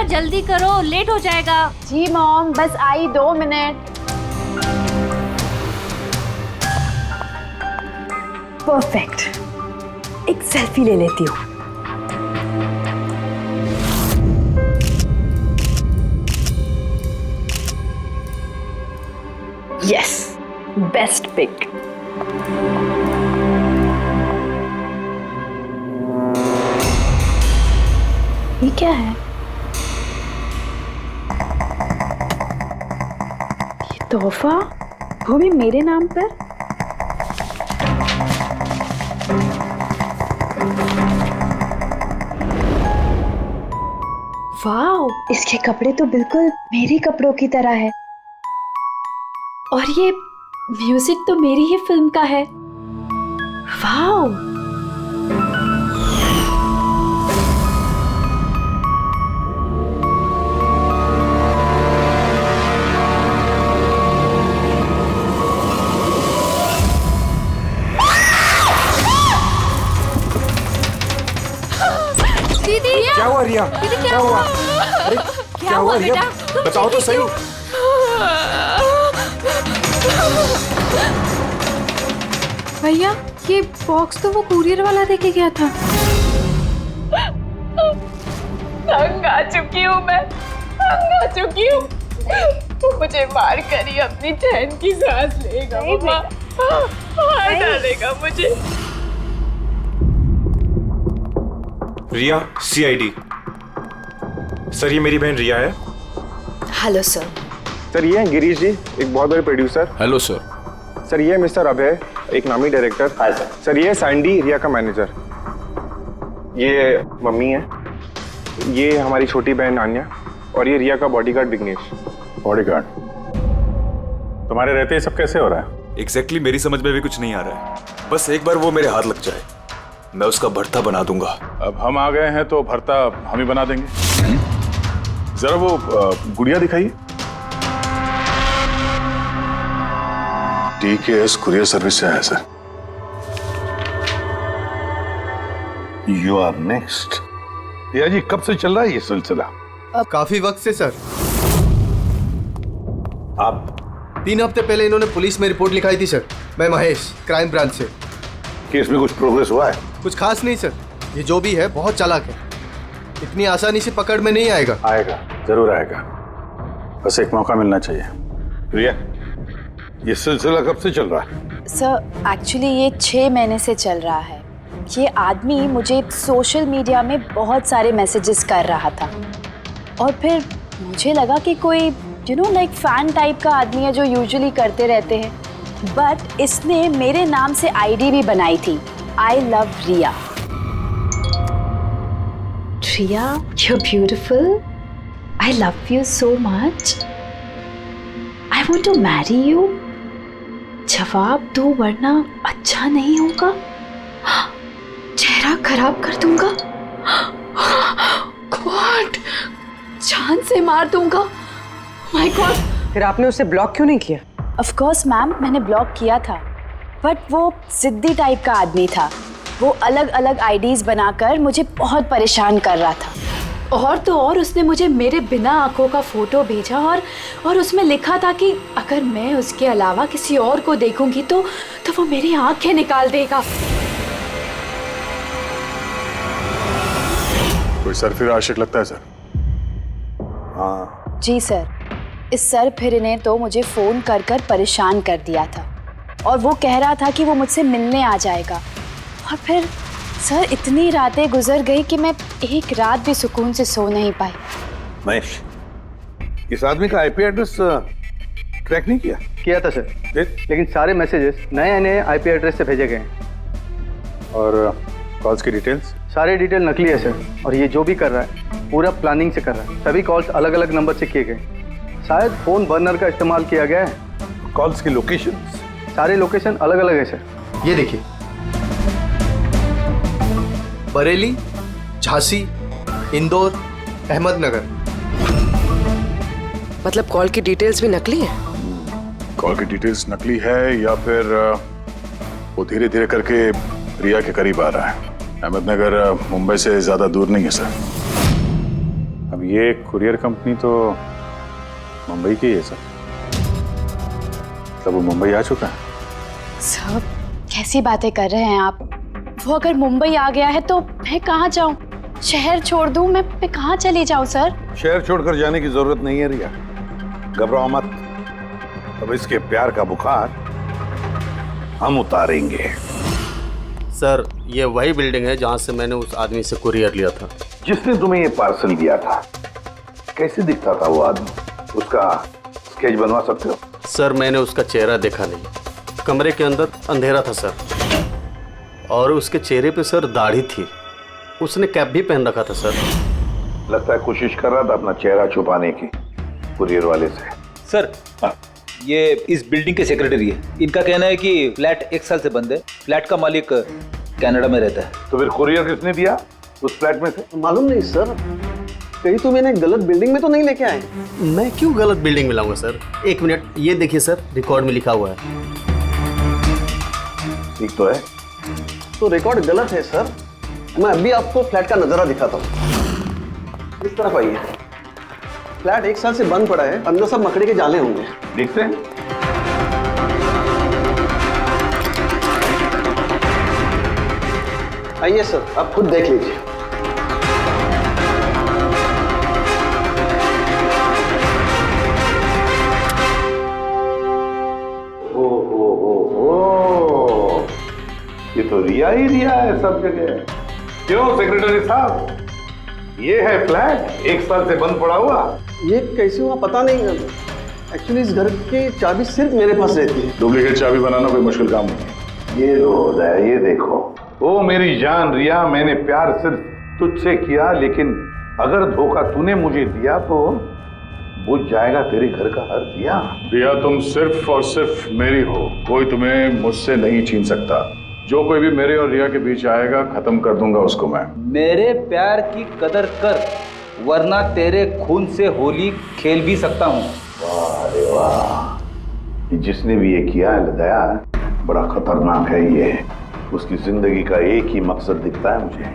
जल्दी करो, लेट हो जाएगा। जी मॉम, बस आई 2 मिनट। परफेक्ट, एक सेल्फी ले लेती हूँ। Yes, best pic. ये क्या है? ये तोहफा, वो भी मेरे नाम पर। वाओ, इसके कपड़े तो बिल्कुल मेरे कपड़ों की तरह है। और ये म्यूजिक तो मेरी ही फिल्म का है। वाओ, दीदी क्या हुआ रिया? दीदी क्या हुआ? अरे क्या हुआ रिया? बेटा? बताओ तो सही। भैया ये बॉक्स तो वो कुरियर वाला देके गया था। तंग आ चुकी हूँ मैं, तंग आ चुकी हूँ। वो मुझे मार कर ही अपनी चैन की सांस लेगा, मम्मा मार डालेगा मुझे। रिया, CID। सर ये मेरी बहन रिया है। Hello sir. सर ये हैं गिरीश जी, एक बहुत बड़े प्रोड्यूसर। Hello sir. सर ये मिस्टर अभय, एक नामी डायरेक्टर। Hi sir. सर ये सैंडी, रिया का मैनेजर। ये मम्मी है, ये हमारी छोटी बहन आन्या, और ये रिया का बॉडीगार्ड विघ्नेश। बॉडीगार्ड? तुम्हारे रहते ये सब कैसे हो रहा है? एग्जैक्टली मेरी समझ में भी कुछ नहीं आ रहा है। बस एक बार वो मेरे हाथ लग जाए, मैं उसका भरता बना दूंगा। अब हम आ गए हैं तो भरता हम ही बना देंगे। जरा वो गुड़िया दिखाइए। DKS कुरियर सर्विस से आया sir. You are next. Riya ji कब से चल रहा है ये सिलसिला? काफी वक्त से सर। आप 3 हफ्ते पहले इन्होंने पुलिस में रिपोर्ट लिखाई थी सर। मैं महेश, क्राइम ब्रांच से। केस में कुछ प्रोग्रेस हुआ है? कुछ खास नहीं सर, ये जो भी है बहुत चालाक है, इतनी आसानी से पकड़ में नहीं आएगा। आएगा, जरूर आएगा, बस एक मौका मिलना चाहिए। रिया ये सिलसिला कब से चल रहा है? सर एक्चुअली ये 6 महीने से चल रहा है। ये आदमी मुझे सोशल मीडिया में बहुत सारे मैसेजेस कर रहा था और फिर मुझे लगा कि कोई लाइक फैन टाइप का आदमी है जो यूजुअली करते रहते हैं, बट इसने मेरे नाम से ID भी बनाई थी, I love Riya. Riya, you're beautiful. I love you so much. I want to marry you. जवाब दो वरना अच्छा नहीं होगा, चेहरा खराब कर दूंगा, गॉड जान से मार दूंगा। My God. फिर आपने उसे ब्लॉक क्यों नहीं किया? ऑफ कोर्स मैम, मैंने ब्लॉक किया था, बट वो जिद्दी टाइप का आदमी था। वो अलग अलग IDs बनाकर मुझे बहुत परेशान कर रहा था। और तो और उसने मुझे मेरे बिना आंखों का फोटो भेजा और उसमें लिखा था कि अगर मैं उसके अलावा किसी और को देखूंगी तो वो मेरी आंखें निकाल देगा। कोई सरफिर आशिक लगता है सर। हाँ, जी सर, इस सर फिर ने तो मुझे फ़ोन कर कर परेशान कर दिया था और वो कह रहा था कि वो मुझसे मिलने आ जाएगा। और फिर सर इतनी रातें गुजर गई कि मैं एक रात भी सुकून से सो नहीं पाई। महेश, इस आदमी का IP एड्रेस ट्रैक नहीं किया? किया था सर, लेकिन सारे मैसेजेस नए नए IP एड्रेस से भेजे गए हैं। और कॉल्स की डिटेल्स? सारे डिटेल नकली है सर, और ये जो भी कर रहा है पूरा प्लानिंग से कर रहा है। सभी कॉल्स अलग अलग नंबर से किए गए, शायद फोन बर्नर का इस्तेमाल किया गया है। कॉल्स की लोकेशन? सारे लोकेशन अलग अलग है सर। ये देखिए, बरेली, झांसी, इंदौर, अहमदनगर। मतलब कॉल की डिटेल्स भी नकली है? कॉल की डिटेल्स नकली है या फिर वो धीरे धीरे करके रिया के करीब आ रहा है। अहमदनगर मुंबई से ज्यादा दूर नहीं है सर। अब ये कुरियर कंपनी तो मुंबई की है सर। तब वो मुंबई आ चुका है। सर कैसी बातें कर रहे हैं आप? वो अगर मुंबई आ गया है तो मैं कहाँ जाऊँ? शहर छोड़ दूँ? मैं कहाँ चली जाऊँ सर? शहर छोड़कर जाने की जरूरत नहीं है रिया, घबराओ मत। अब इसके प्यार का बुखार हम उतारेंगे। सर ये वही बिल्डिंग है जहाँ से मैंने उस आदमी से कुरियर लिया था। जिसने तुम्हें ये पार्सल दिया था, कैसे दिखता था वो आदमी? उसका स्केच बनवा सकते हो? सर मैंने उसका चेहरा देखा नहीं, कमरे के अंदर अंधेरा था सर, और उसके चेहरे पे सर दाढ़ी थी, उसने कैप भी पहन रखा था सर। लगता है कोशिश कर रहा था अपना चेहरा छुपाने की कुरियर वाले से। सर ये इस बिल्डिंग के सेक्रेटरी है। इनका कहना है कि फ्लैट 1 साल से बंद है। फ्लैट का मालिक कनाडा में रहता है। तो फिर कुरियर किसने दिया उस फ्लैट में से? मालूम नहीं सर, कहीं तो मैंने गलत बिल्डिंग में तो नहीं लेके आए। मैं क्यों गलत बिल्डिंग में लाऊंगा सर? 1 मिनट, ये देखिए सर, रिकॉर्ड में लिखा हुआ है। ठीक तो है। तो रिकॉर्ड गलत है सर। मैं अभी आपको फ्लैट का नजारा दिखाता हूँ। इस तरफ आइए। फ्लैट 1 साल से बंद पड़ा है, अंदर सब मकड़ी के जाले होंगे। देखते हैं। आइए सर, आप खुद देख लीजिए। ये तो रिया ही रिया है सब जगह। क्यों सेक्रेटरी साहब, ये है फ्लैट 1 साल से बंद पड़ा हुआ। ये कैसे हुआ पता नहीं। एक्चुअली इस घर की चाबी सिर्फ मेरे पास रहती है। डुप्लीकेट चाबी बनाना कोई मुश्किल काम नहीं है। ये लो उदय, ये देखो। ओ मेरी जान रिया, मैंने प्यार सिर्फ तुझसे किया, लेकिन अगर धोखा तूने मुझे दिया तो बुझ जाएगा तेरे घर का हर दिया। रिया तुम सिर्फ और सिर्फ मेरी हो, कोई तुम्हें मुझसे नहीं छीन सकता। जो कोई भी मेरे और रिया के बीच आएगा खत्म कर दूंगा उसको मैं। मेरे प्यार की कदर कर, वरना तेरे खून से होली खेल भी सकता हूँ। वाह रे वाह, जिसने भी ये किया है दया, बड़ा खतरनाक है ये। उसकी जिंदगी का एक ही मकसद दिखता है मुझे,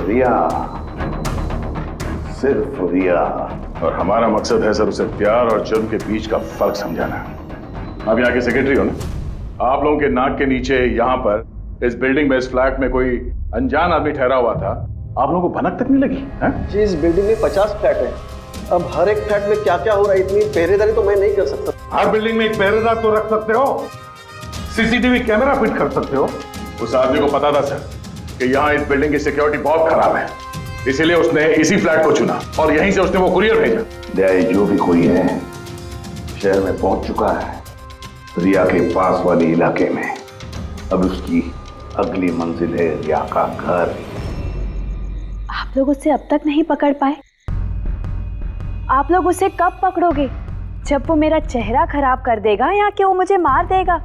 रिया, सिर्फ रिया। और हमारा मकसद है सर उसे प्यार और जुर्म के बीच का फर्क समझाना। आप यहाँ के सेक्रेटरी हो ना? आप लोगों के नाक के नीचे यहाँ पर इस बिल्डिंग में, इस फ्लैट में कोई अनजान आदमी ठहरा हुआ था, आप लोगों को भनक तक नहीं लगी है? जी इस बिल्डिंग में 50 फ्लैट है। अब हर एक फ्लैट में क्या क्या हो रहा है, इतनी पहरेदारी तो मैं नहीं कर सकता। हर बिल्डिंग में एक पहरेदार तो रख सकते हो, सीसीटीवी कैमरा फिट कर सकते हो। उस आदमी को पता था सर कि यहाँ इस बिल्डिंग की सिक्योरिटी बहुत खराब है, इसीलिए उसने इसी फ्लैट को चुना और यहीं से उसने वो कुरियर भेजा। दया, जो भी कोई है शहर में पहुंच चुका है, रिया के पास वाले इलाके में। अब उसकी अगली मंजिल है रिया का घर। आप लोग उसे अब तक नहीं पकड़ पाए? आप लोग उसे कब पकड़ोगे? जब वो मेरा चेहरा खराब कर देगा या कि वो मुझे मार देगा?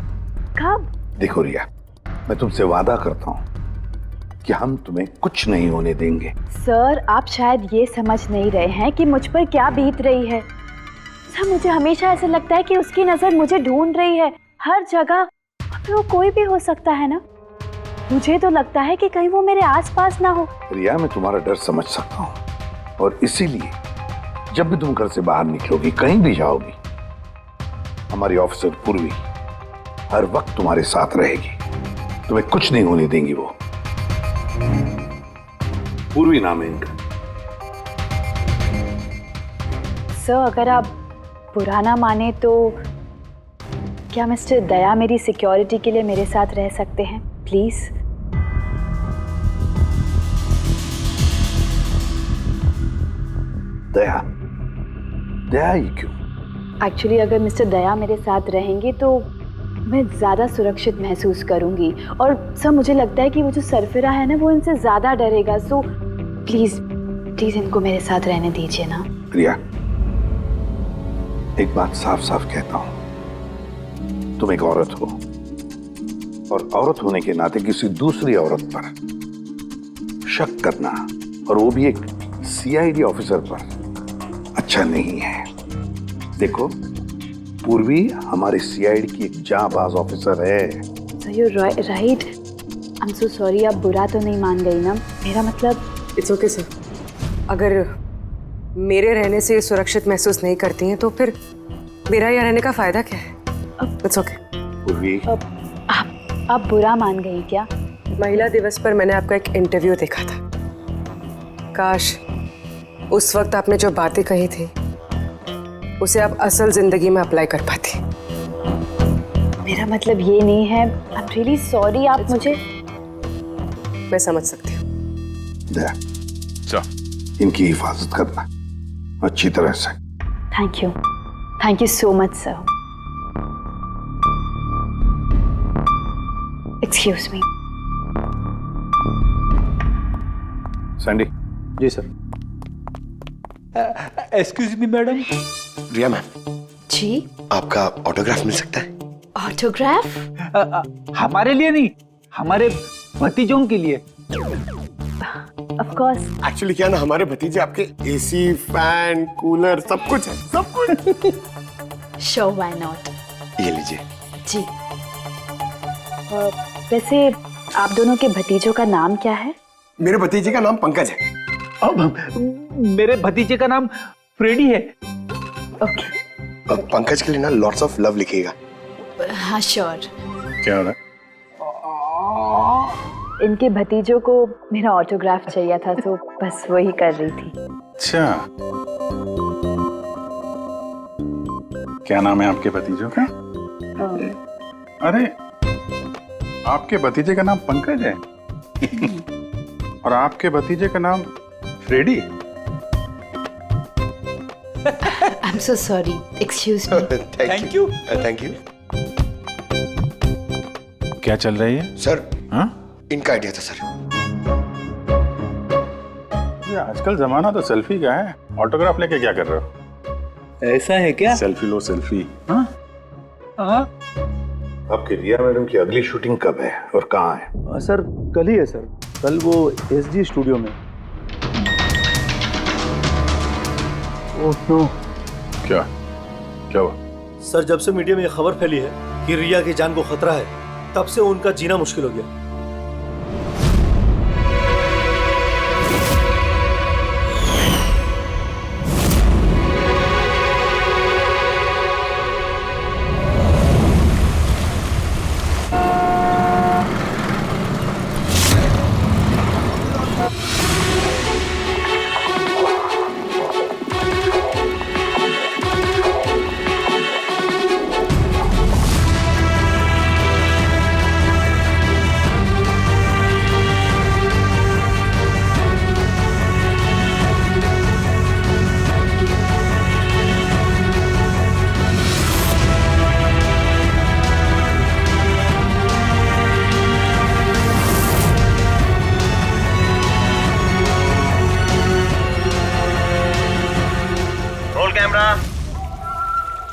कब? देखो रिया, मैं तुमसे वादा करता हूं कि हम तुम्हें कुछ नहीं होने देंगे। सर आप शायद ये समझ नहीं रहे हैं कि मुझ पर क्या बीत रही है। सर मुझे हमेशा ऐसा लगता है कि उसकी नजर मुझे ढूंढ रही है हर जगह। अब वो कोई भी हो सकता है ना? मुझे तो लगता है कि कहीं वो मेरे आसपास ना हो। रिया, मैं तुम्हारा डर समझ सकता हूँ और इसीलिए जब भी तुम घर से बाहर निकलोगी, कहीं भी जाओगी, हमारी ऑफिसर पूर्वी हर वक्त तुम्हारे साथ रहेगी। तुम्हें कुछ नहीं होने देंगी वो। पूर्वी नाम है इनका। सर अगर आप पुराना माने तो क्या मिस्टर दया मेरी सिक्योरिटी के लिए मेरे साथ रह सकते हैं प्लीज? दया? दया ही क्यों? एक्चुअली अगर मिस्टर दया मेरे साथ रहेंगे तो मैं ज़्यादा सुरक्षित महसूस करूंगी। और सर मुझे लगता है कि वो जो सरफिरा है ना वो इनसे ज़्यादा डरेगा। सो प्लीज़ प्लीज़ इनको मेरे साथ रहने दीजिए ना। रिया, एक बात साफ साफ कहता हूं, तुम एक औरत हो और औरत होने के नाते किसी दूसरी औरत पर शक करना, और वो भी एक सीआईडी ऑफिसर पर, अच्छा नहीं है। देखो, पूर्वी हमारे सीआईडी की एक जांबाज ऑफिसर है। So you right. I am so sorry, आप बुरा तो नहीं मान गई ना? मेरा मतलब इट्स ओके सर, अगर मेरे रहने से ये सुरक्षित महसूस नहीं करती हैं तो फिर मेरा यहाँ रहने का फायदा क्या है? It's okay. पूर्वी, आप बुरा मान गई क्या? महिला दिवस पर मैंने आपका एक इंटरव्यू देखा था। काश उस वक्त आपने जो बातें कही थी उसे आप असल जिंदगी में अप्लाई कर पाती। मेरा मतलब ये नहीं है। आई एम रियली सॉरी। आप मुझे मैं समझ सकती हूँ। इनकी हिफाजत करना अच्छी तरह से। Thank you so much sir. Excuse me. Sandy. जी sir. Excuse me madam. Riya ma'am ji, आपका ऑटोग्राफ मिल सकता है? ऑटोग्राफ? हमारे लिए नहीं, हमारे भतीजों के लिए। Of course. एक्चुअली क्या ना, हमारे भतीजे आपके एसी, फैन, कूलर सब कुछ है, सब कुछ। Show why not. ये लीजिए। जी। वैसे आप दोनों के भतीजों का नाम क्या है? मेरे भतीजे का नाम पंकज है। अब मेरे भतीजे का नाम फ्रेडी है। ओके। पंकज के लिए ना लॉट्स ऑफ लव लिखिएगा। हाँ श्योर। क्या हो रहा है? इनके भतीजों को मेरा ऑटोग्राफ चाहिए था तो बस वही कर रही थी। अच्छा, क्या नाम है आपके भतीजों का? अरे, आपके भतीजे का नाम पंकज है और आपके भतीजे का नाम Freddy. I am so sorry. Excuse me. Thank you. Thank you. क्या चल रही है सर? हाँ? इनका आइडिया था सर। ये आजकल जमाना तो सेल्फी का है, ऑटोग्राफ लेके क्या कर रहे हो? ऐसा है क्या? सेल्फी लो सेल्फी। हाँ? हाँ? आपकी रिया मैडम की अगली शूटिंग कब है और कहाँ है? सर कल ही है सर, कल वो एसजी स्टूडियो में। Oh no. क्या हुआ? सर, जब से मीडिया में ये खबर फैली है कि रिया की जान को खतरा है, तब से उनका जीना मुश्किल हो गया।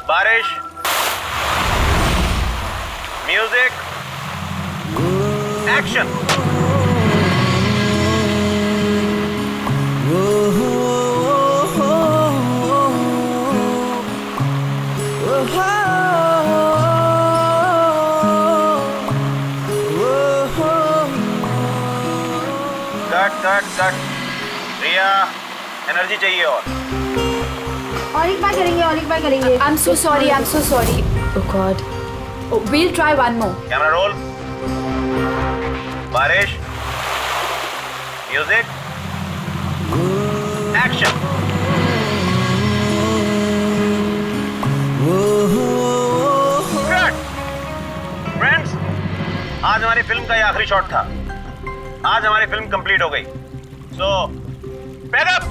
बारिश, म्यूजिक, एक्शन। कट। रिया, एनर्जी चाहिए और एक बार करेंगे। I'm so sorry. Oh God. We'll try one more. Camera roll. बारिश, म्यूजिक, एक्शन। फ्रेंड्स, आज हमारी फिल्म का ये आखिरी शॉट था। आज हमारी फिल्म कंप्लीट हो गई। So pack up.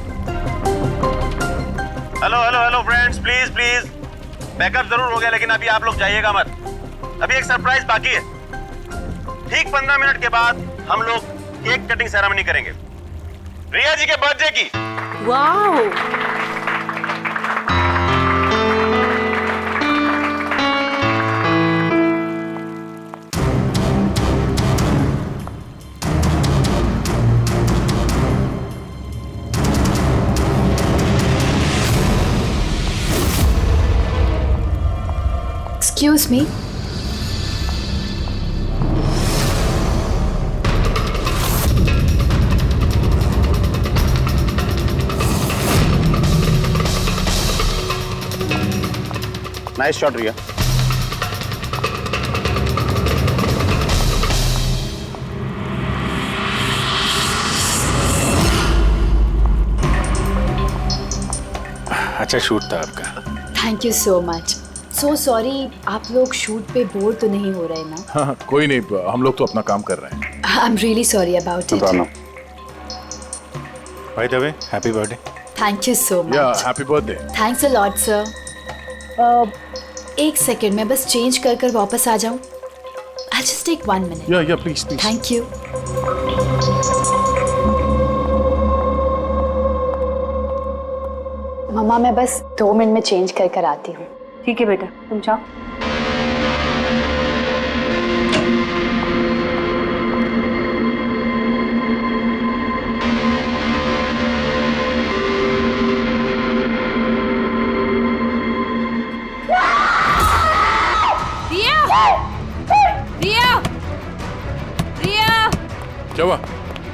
Hello friends, please backup जरूर हो गया, लेकिन अभी आप लोग जाइएगा मत। अभी एक सरप्राइज बाकी है। ठीक 15 मिनट के बाद हम लोग केक कटिंग सेरेमनी करेंगे रिया जी के बर्थडे की। Wow. Excuse me. Nice shot Riya. अच्छा शूट था आपका। Thank you so much. So sorry, आप लोग शूट पे बोर तो नहीं हो रहे ना? हाँ कोई नहीं, हम लोग तो अपना काम कर रहे हैं। I am really sorry about it. By the way happy birthday. Thank you so या much. Happy birthday. Thanks a lot sir. एक सेकेंड, मैं बस चेंज कर कर वापस आ जाऊं। I just take 1 minute. या प्लीज प्लीज। Thank you. मम्मा मैं बस 2 मिनट में चेंज कर कर आती हूँ। ठीक है बेटा, तुम जाओ। रिया! रिया! क्या हुआ?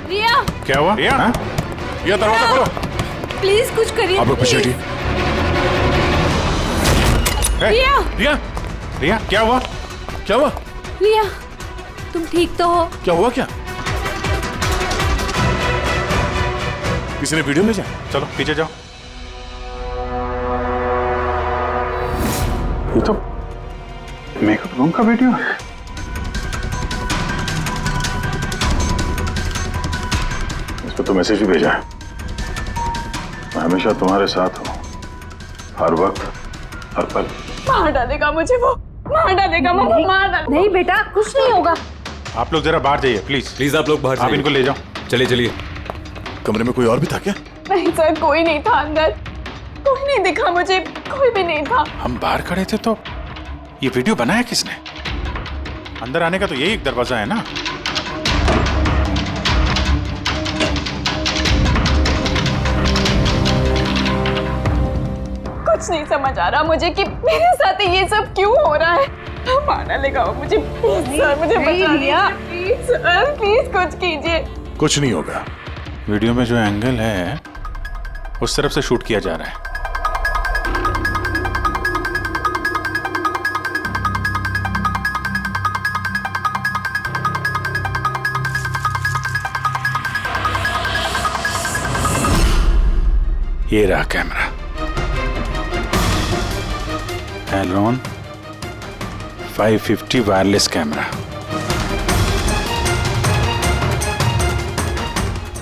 रिया! क्या हुआ? रिया? रिया दरवाजा खोलो। प्लीज कुछ करिए। आप लोग पीछे हटिए। रिया! रिया! रिया क्या हुआ? क्या हुआ? रिया, तुम ठीक तो हो? क्या हुआ क्या? किसी ने वीडियो भेजा? चलो पीछे जाओ। ये तो मेकअप रूम का वीडियो है। इस पर तो मैसेज भी भेजा है, मैं हमेशा तुम्हारे साथ हूँ, हर वक्त हर पल। मार डालेगा मुझे वो, मार डालेगा, मार डालेगा। नहीं बेटा, कुछ नहीं होगा। आप लोग जरा बाहर जाइए प्लीज। प्लीज आप लोग बाहर आप इनको ले जाओ। चलिए चलिए। कमरे में कोई और भी था क्या? नहीं सर, कोई नहीं था अंदर, कोई नहीं दिखा मुझे, कोई भी नहीं था। हम बाहर खड़े थे तो ये वीडियो बनाया किसने? अंदर आने का तो यही एक दरवाजा है ना। कुछ नहीं समझ आ रहा मुझे कि मेरे साथ ये सब क्यों हो रहा है। मार डालेगा वो मुझे। प्लीज सर, मुझे बचा दिया। प्लीज सर, प्लीज कुछ कीजिए। कुछ नहीं होगा। वीडियो में जो एंगल है उस तरफ से शूट किया जा रहा है। ये रहा camera. Elron 550 wireless camera.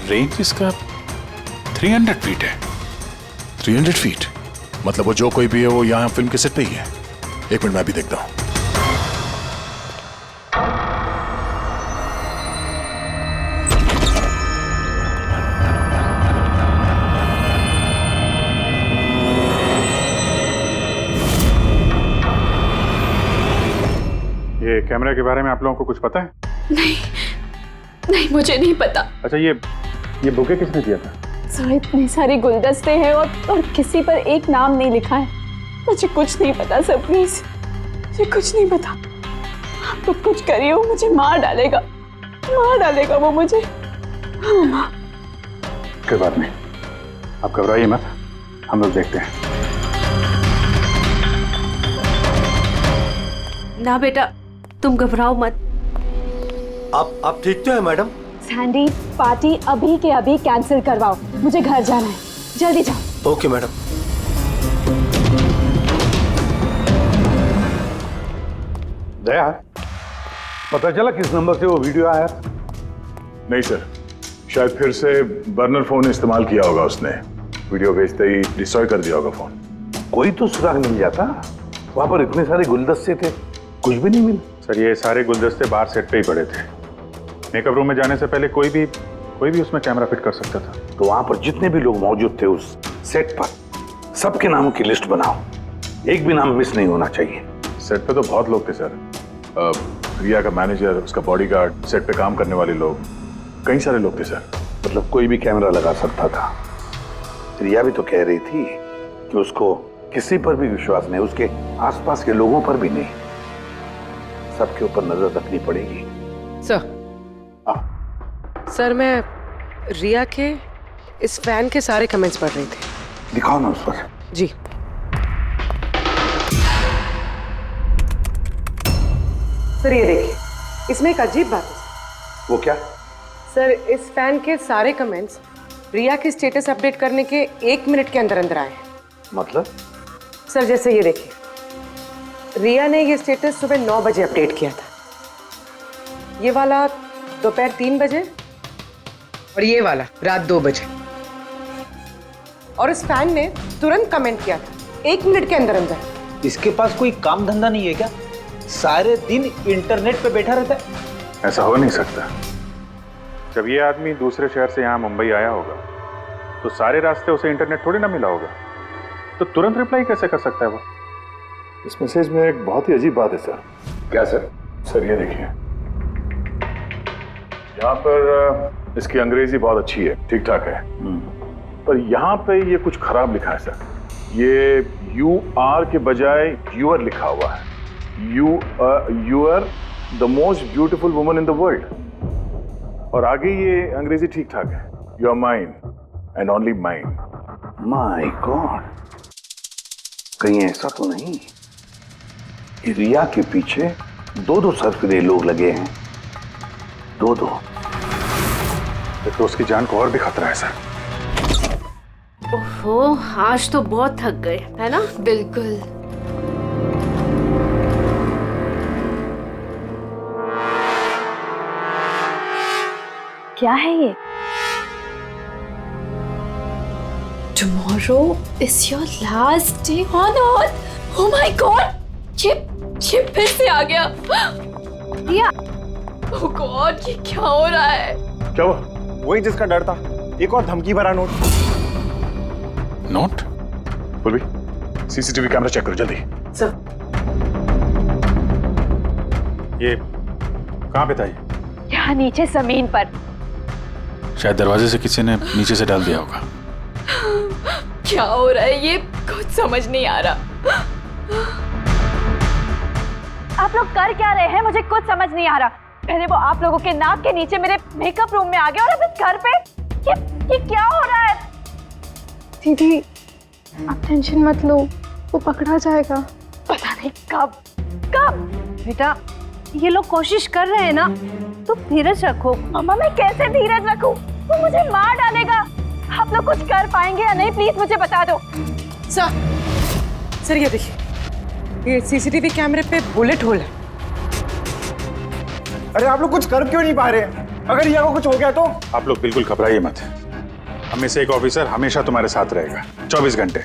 Range इसका 300 फीट है। 300 फीट मतलब वो जो कोई भी है वो यहाँ फिल्म के सेट पे ही है। एक मिनट मैं भी देखता हूँ। ये कैमरा के बारे में आप लोगों को कुछ पता है? नहीं मुझे नहीं पता। अच्छा ये बुके किसने दिया था? सर इतने सारे गुलदस्ते हैं और किसी पर एक नाम नहीं लिखा है। मुझे कुछ नहीं पता सर, प्लीज मुझे कुछ नहीं पता। आप लोग कुछ करिए, वो मुझे मार डालेगा वो मुझे। कोई बात नहीं, आप घबराइए मत, हम लोग देखते हैं। ना बेटा, तुम घबराओ मत। आप ठीक तो है मैडम? सैंडी, पार्टी अभी के अभी कैंसिल करवाओ, मुझे घर जाना है, जल्दी जाओ। Okay madam. दया, पता चला किस नंबर से वो वीडियो आया? नहीं सर, शायद फिर से बर्नर फोन इस्तेमाल किया होगा उसने। वीडियो भेजते ही डिस्ट्रॉय कर दिया होगा फोन। कोई तो सुराग मिल जाता। वहां पर इतने सारे गुलदस्ते थे, कुछ भी नहीं मिला। सर ये सारे गुलदस्ते बाहर सेट पे ही पड़े थे। मेकअप रूम में जाने से पहले कोई भी उसमें कैमरा फिट कर सकता था। तो वहां पर जितने भी लोग मौजूद थे उस सेट पर, सबके नामों की लिस्ट बनाओ, एक भी नाम मिस नहीं होना चाहिए। सेट पे तो बहुत लोग थे सर। रिया का मैनेजर, उसका बॉडीगार्ड, सेट पे काम करने वाले लोग, कई सारे लोग थे सर। मतलब कोई भी कैमरा लगा सकता था। रिया भी तो कह रही थी कि उसको किसी पर भी विश्वास नहीं, उसके आसपास के लोगों पर भी नहीं, सबके ऊपर नजर रखनी पड़ेगी। सर मैं रिया के इस फैन के सारे कमेंट्स पढ़ रही थी। दिखाओ ना उस पर। जी। सर ये देखिए, इसमें एक अजीब बात है। वो क्या? सर इस फैन के सारे कमेंट्स रिया के स्टेटस अपडेट करने के 1 मिनट के अंदर अंदर आए हैं। मतलब? सर जैसे ये देखिए, रिया ने ये स्टेटस सुबह 9 बजे अपडेट किया था, ये वाला दोपहर 3 बजे और ये वाला रात 2 बजे। और इस फैन ने तुरंत कमेंट किया था 1 मिनट के अंदर अंदर। इसके पास कोई काम धंधा नहीं है क्या? सारे दिन इंटरनेट पे बैठा रहता है। ऐसा हो नहीं सकता। जब ये आदमी दूसरे शहर से यहाँ मुंबई आया होगा तो सारे रास्ते उसे इंटरनेट थोड़ी ना मिला होगा, तो तुरंत रिप्लाई कैसे कर सकता है वो? इस मैसेज में एक बहुत ही अजीब बात है सर। क्या सर? सर ये देखिए, यहाँ पर इसकी अंग्रेजी बहुत अच्छी है, ठीक ठाक है, पर यहाँ पे ये कुछ खराब लिखा है सर। ये UR के बजाय यूर लिखा हुआ है। You are the most beautiful woman in the world. और आगे ये अंग्रेजी ठीक ठाक है, you are mine and only mine. My god, कहीं ऐसा तो नहीं कि रिया के पीछे 2 सरफिरे लोग लगे हैं? 2। तो उसकी जान को और भी खतरा है सर। ओहो, आज तो बहुत थक गए, है ना? बिल्कुल। क्या है ये? Tomorrow is your last day on Earth. Oh my God! ये फिर से आ गया। रिया, oh God, ये क्या हो रहा है? क्या हुआ? वही जिसका डर था, एक और धमकी भरा नोट। नोट? बोल भी, CCTV कैमरा चेक करो जल्दी। सर ये कहाँ पे था? ये यहाँ नीचे जमीन पर। शायद दरवाजे से किसी ने नीचे से डाल दिया होगा। क्या हो रहा है ये? कुछ समझ नहीं आ रहा। आप लोग कर क्या रहे हैं? मुझे कुछ समझ नहीं आ रहा। पहले वो आप लोगों के नाक के नीचे मेरे मेकअप रूम में आ गया और अब इस घर पे ये क्या हो रहा है? दीदी आप टेंशन मत लो, वो पकड़ा जाएगा। पता नहीं कब कब। बेटा, ये लोग कोशिश कर रहे हैं ना, तो धीरज रखो। मम्मा मैं कैसे धीरज रखूं? वो मुझे मार डालेगा। आप लोग कुछ कर पाएंगे या नहीं, प्लीज मुझे बता दो। सर ये देखिए, ये CCTV कैमरे पे बुलेट होल है। अरे आप लोग कुछ कर क्यों नहीं पा रहे? अगर रिया को कुछ हो गया तो? आप लोग बिल्कुल घबराइए मत। हम में से एक ऑफिसर हमेशा तुम्हारे साथ रहेगा 24 घंटे।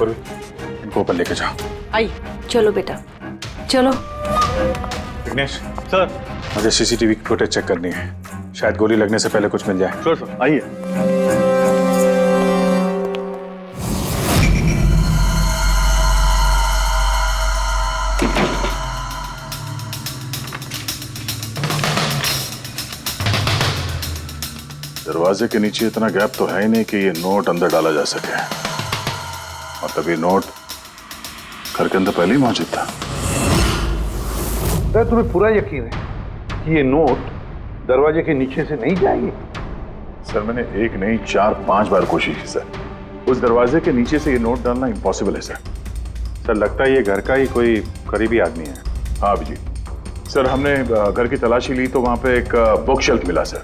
इनको ऊपर लेके जाओ। आइए। चलो बेटा, चलो। विघ्नेश सर, मुझे CCTV की फुटेज चेक करनी है, शायद गोली लगने से पहले कुछ मिल जाए। श्योर सर, आइए। दरवाजे के नीचे इतना गैप तो है ही नहीं कि ये नोट अंदर डाला जा सके। मतलब ये नोट घर के अंदर पहले ही मौजूद था। क्या तुम्हें पूरा यकीन है कि ये नोट दरवाजे के नीचे से नहीं जाएंगे? सर मैंने 1 नहीं 4-5 बार कोशिश की सर। उस दरवाजे के नीचे से ये नोट डालना इम्पॉसिबल है सर। सर लगता है ये घर का ही कोई करीबी आदमी है। हाँ जी सर, हमने घर की तलाशी ली तो वहां पे एक बुक शेल्फ मिला सर,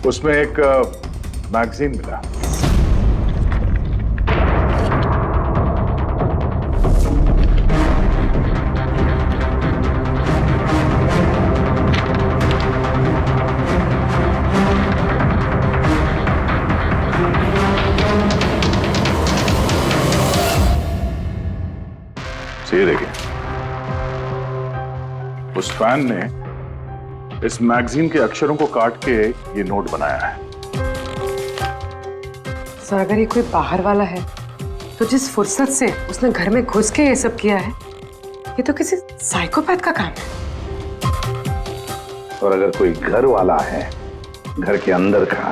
उसमें एक मैगजीन मिला। ये देखिए, उस फैन ने इस मैगजीन के अक्षरों को काट के ये नोट बनाया है। सर अगर ये कोई बाहर वाला है तो जिस फुर्सत से उसने घर में घुस के ये सब किया है, ये तो किसी साइकोपैथ का काम है। और अगर कोई घर वाला है, घर के अंदर का,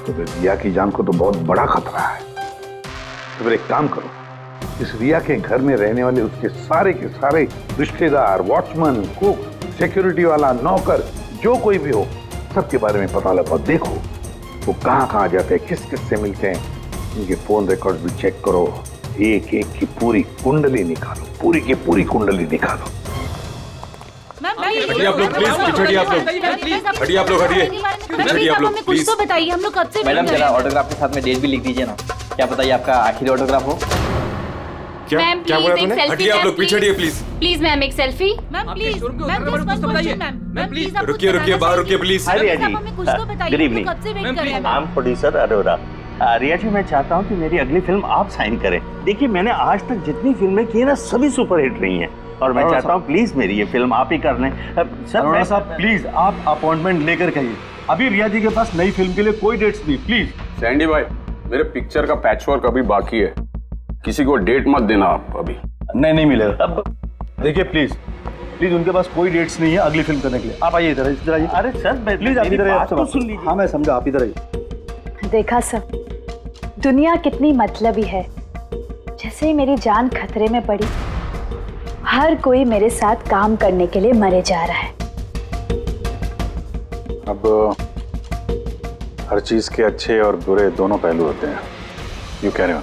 तो फिर रिया की जान को तो बहुत बड़ा खतरा है। तो फिर एक काम करो, इस रिया के घर में रहने वाले उसके सारे के सारे रिश्तेदार, वॉचमैन, कुक, सिक्योरिटी वाला, नौकर, जो कोई भी हो, सबके बारे में पता लगाओ। देखो वो कहाँ जाते हैं, किस किस से मिलते हैं, उनके फोन रिकॉर्ड भी चेक करो। एक एक की पूरी कुंडली निकालो, पूरी की पूरी कुंडली निकालो। हटिए आप लोग प्लीज, हटिए आप लोग, हटिए आप लोग, हटिए, हटिए आप लोग प्लीज। तो बताइए, हम लोग कब से मैडम जरा ऑटोग्राफ के साथ में डेट भी लिख दीजिए ना, क्या पता ये आपका आखिरी ऑटोग्राफ हो। क्या बोला तूने? हटिए आप लोग, पीछे हटिए प्लीज। प्लीज मैम एक selfie. Ma'am please, ma'am please रुकिए रुकिए, बाहर रुकिए प्लीज। कुछ तो बताइए, Good evening. कब से वेट कर रहे हैं। I am producer Arora. Riya ji, मैं चाहता हूँ कि मेरी अगली फिल्म आप साइन करें। देखिए, मैंने आज तक जितनी फिल्में की है ना, सभी सुपरहिट रही हैं, और मैं चाहता हूँ प्लीज मेरी ये फिल्म आप ही कर लें। सर साहब प्लीज आप अपॉइंटमेंट लेकर कहिए, अभी रिया जी के पास नई फिल्म के लिए कोई डेट्स नहीं, प्लीज। सैंडी भाई, मेरे पिक्चर का पैचवर्क अभी बाकी है, किसी को डेट मत देना आप अभी। नहीं मिलेगा। अब देखिए प्लीज उनके पास कोई डेट्स नहीं है अगली फिल्म करने के लिए। आप आइए इधर आइए। अरे सर प्लीज आप इधर आइए, तो सुन लीजिए। हाँ मैं समझा, आप इधर आइए। देखा सब, दुनिया कितनी मतलबी है। जैसे ही मेरी जान खतरे में पड़ी, हर कोई मेरे साथ काम करने के लिए मरे जा रहा है। अब हर चीज के अच्छे और बुरे दोनों पहलू होते हैं। You carry on.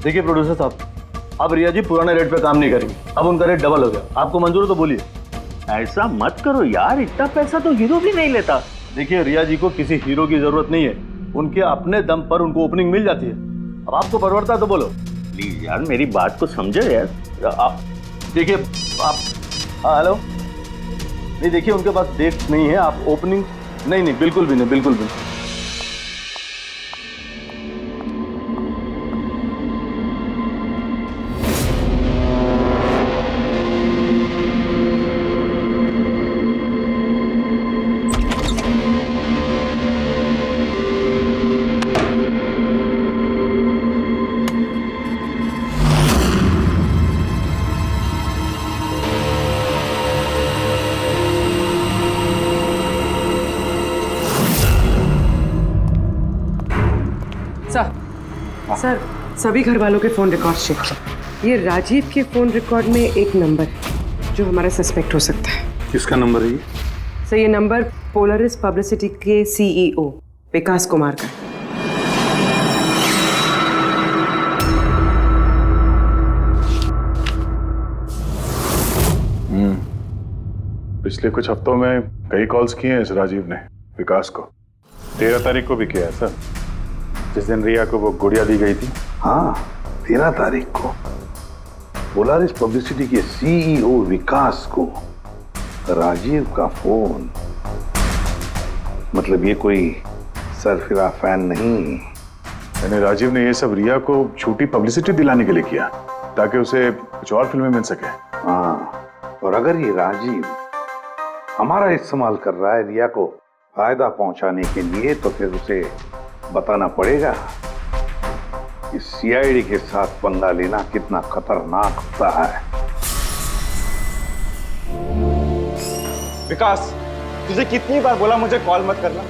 देखिए प्रोड्यूसर साहब, अब रिया जी पुराने रेट पे काम नहीं करेंगे, अब उनका रेट डबल हो गया। आपको मंजूर है तो बोलिए। ऐसा मत करो यार, इतना पैसा तो हीरो भी नहीं लेता। देखिए रिया जी को किसी हीरो की जरूरत नहीं है, उनके अपने दम पर उनको ओपनिंग मिल जाती है। अब आपको परवड़ता है तो बोलो। प्लीज यार मेरी बात को समझो यार। आप देखिए, आप हेलो, नहीं देखिए उनके पास डेट नहीं है, आप ओपनिंग नहीं बिल्कुल भी नहीं, बिल्कुल भी नहीं। सर सभी घर वालों के फोन रिकॉर्ड चेक किए। ये राजीव के फोन रिकॉर्ड में एक नंबर है जो हमारा सस्पेक्ट हो सकता है। किसका नंबर है ये? सर ये नंबर पोलरिस पब्लिसिटी के सीईओ विकास कुमार का है। पिछले कुछ हफ्तों में कई कॉल्स किए हैं इस राजीव ने विकास को। 13 तारीख को भी किया है सर, जिस दिन रिया को वो गुड़िया दी गई थी। हाँ, 13 तारीख को पोलारिस पब्लिसिटी के सीईओ विकास को राजीव का फोन। मतलब ये कोई सरफिरा फैन नहीं। यानी राजीव ने ये सब रिया को झूठी पब्लिसिटी दिलाने के लिए किया ताकि उसे कुछ और फिल्में मिल सके। हाँ, और अगर ये राजीव हमारा इस्तेमाल कर रहा है रिया को फायदा पहुंचाने के लिए, तो फिर उसे बताना पड़ेगा कि सीआईडी के साथ पंगा लेना कितना खतरनाक होता है। विकास, तुझे कितनी बार बोला मुझे कॉल मत करना?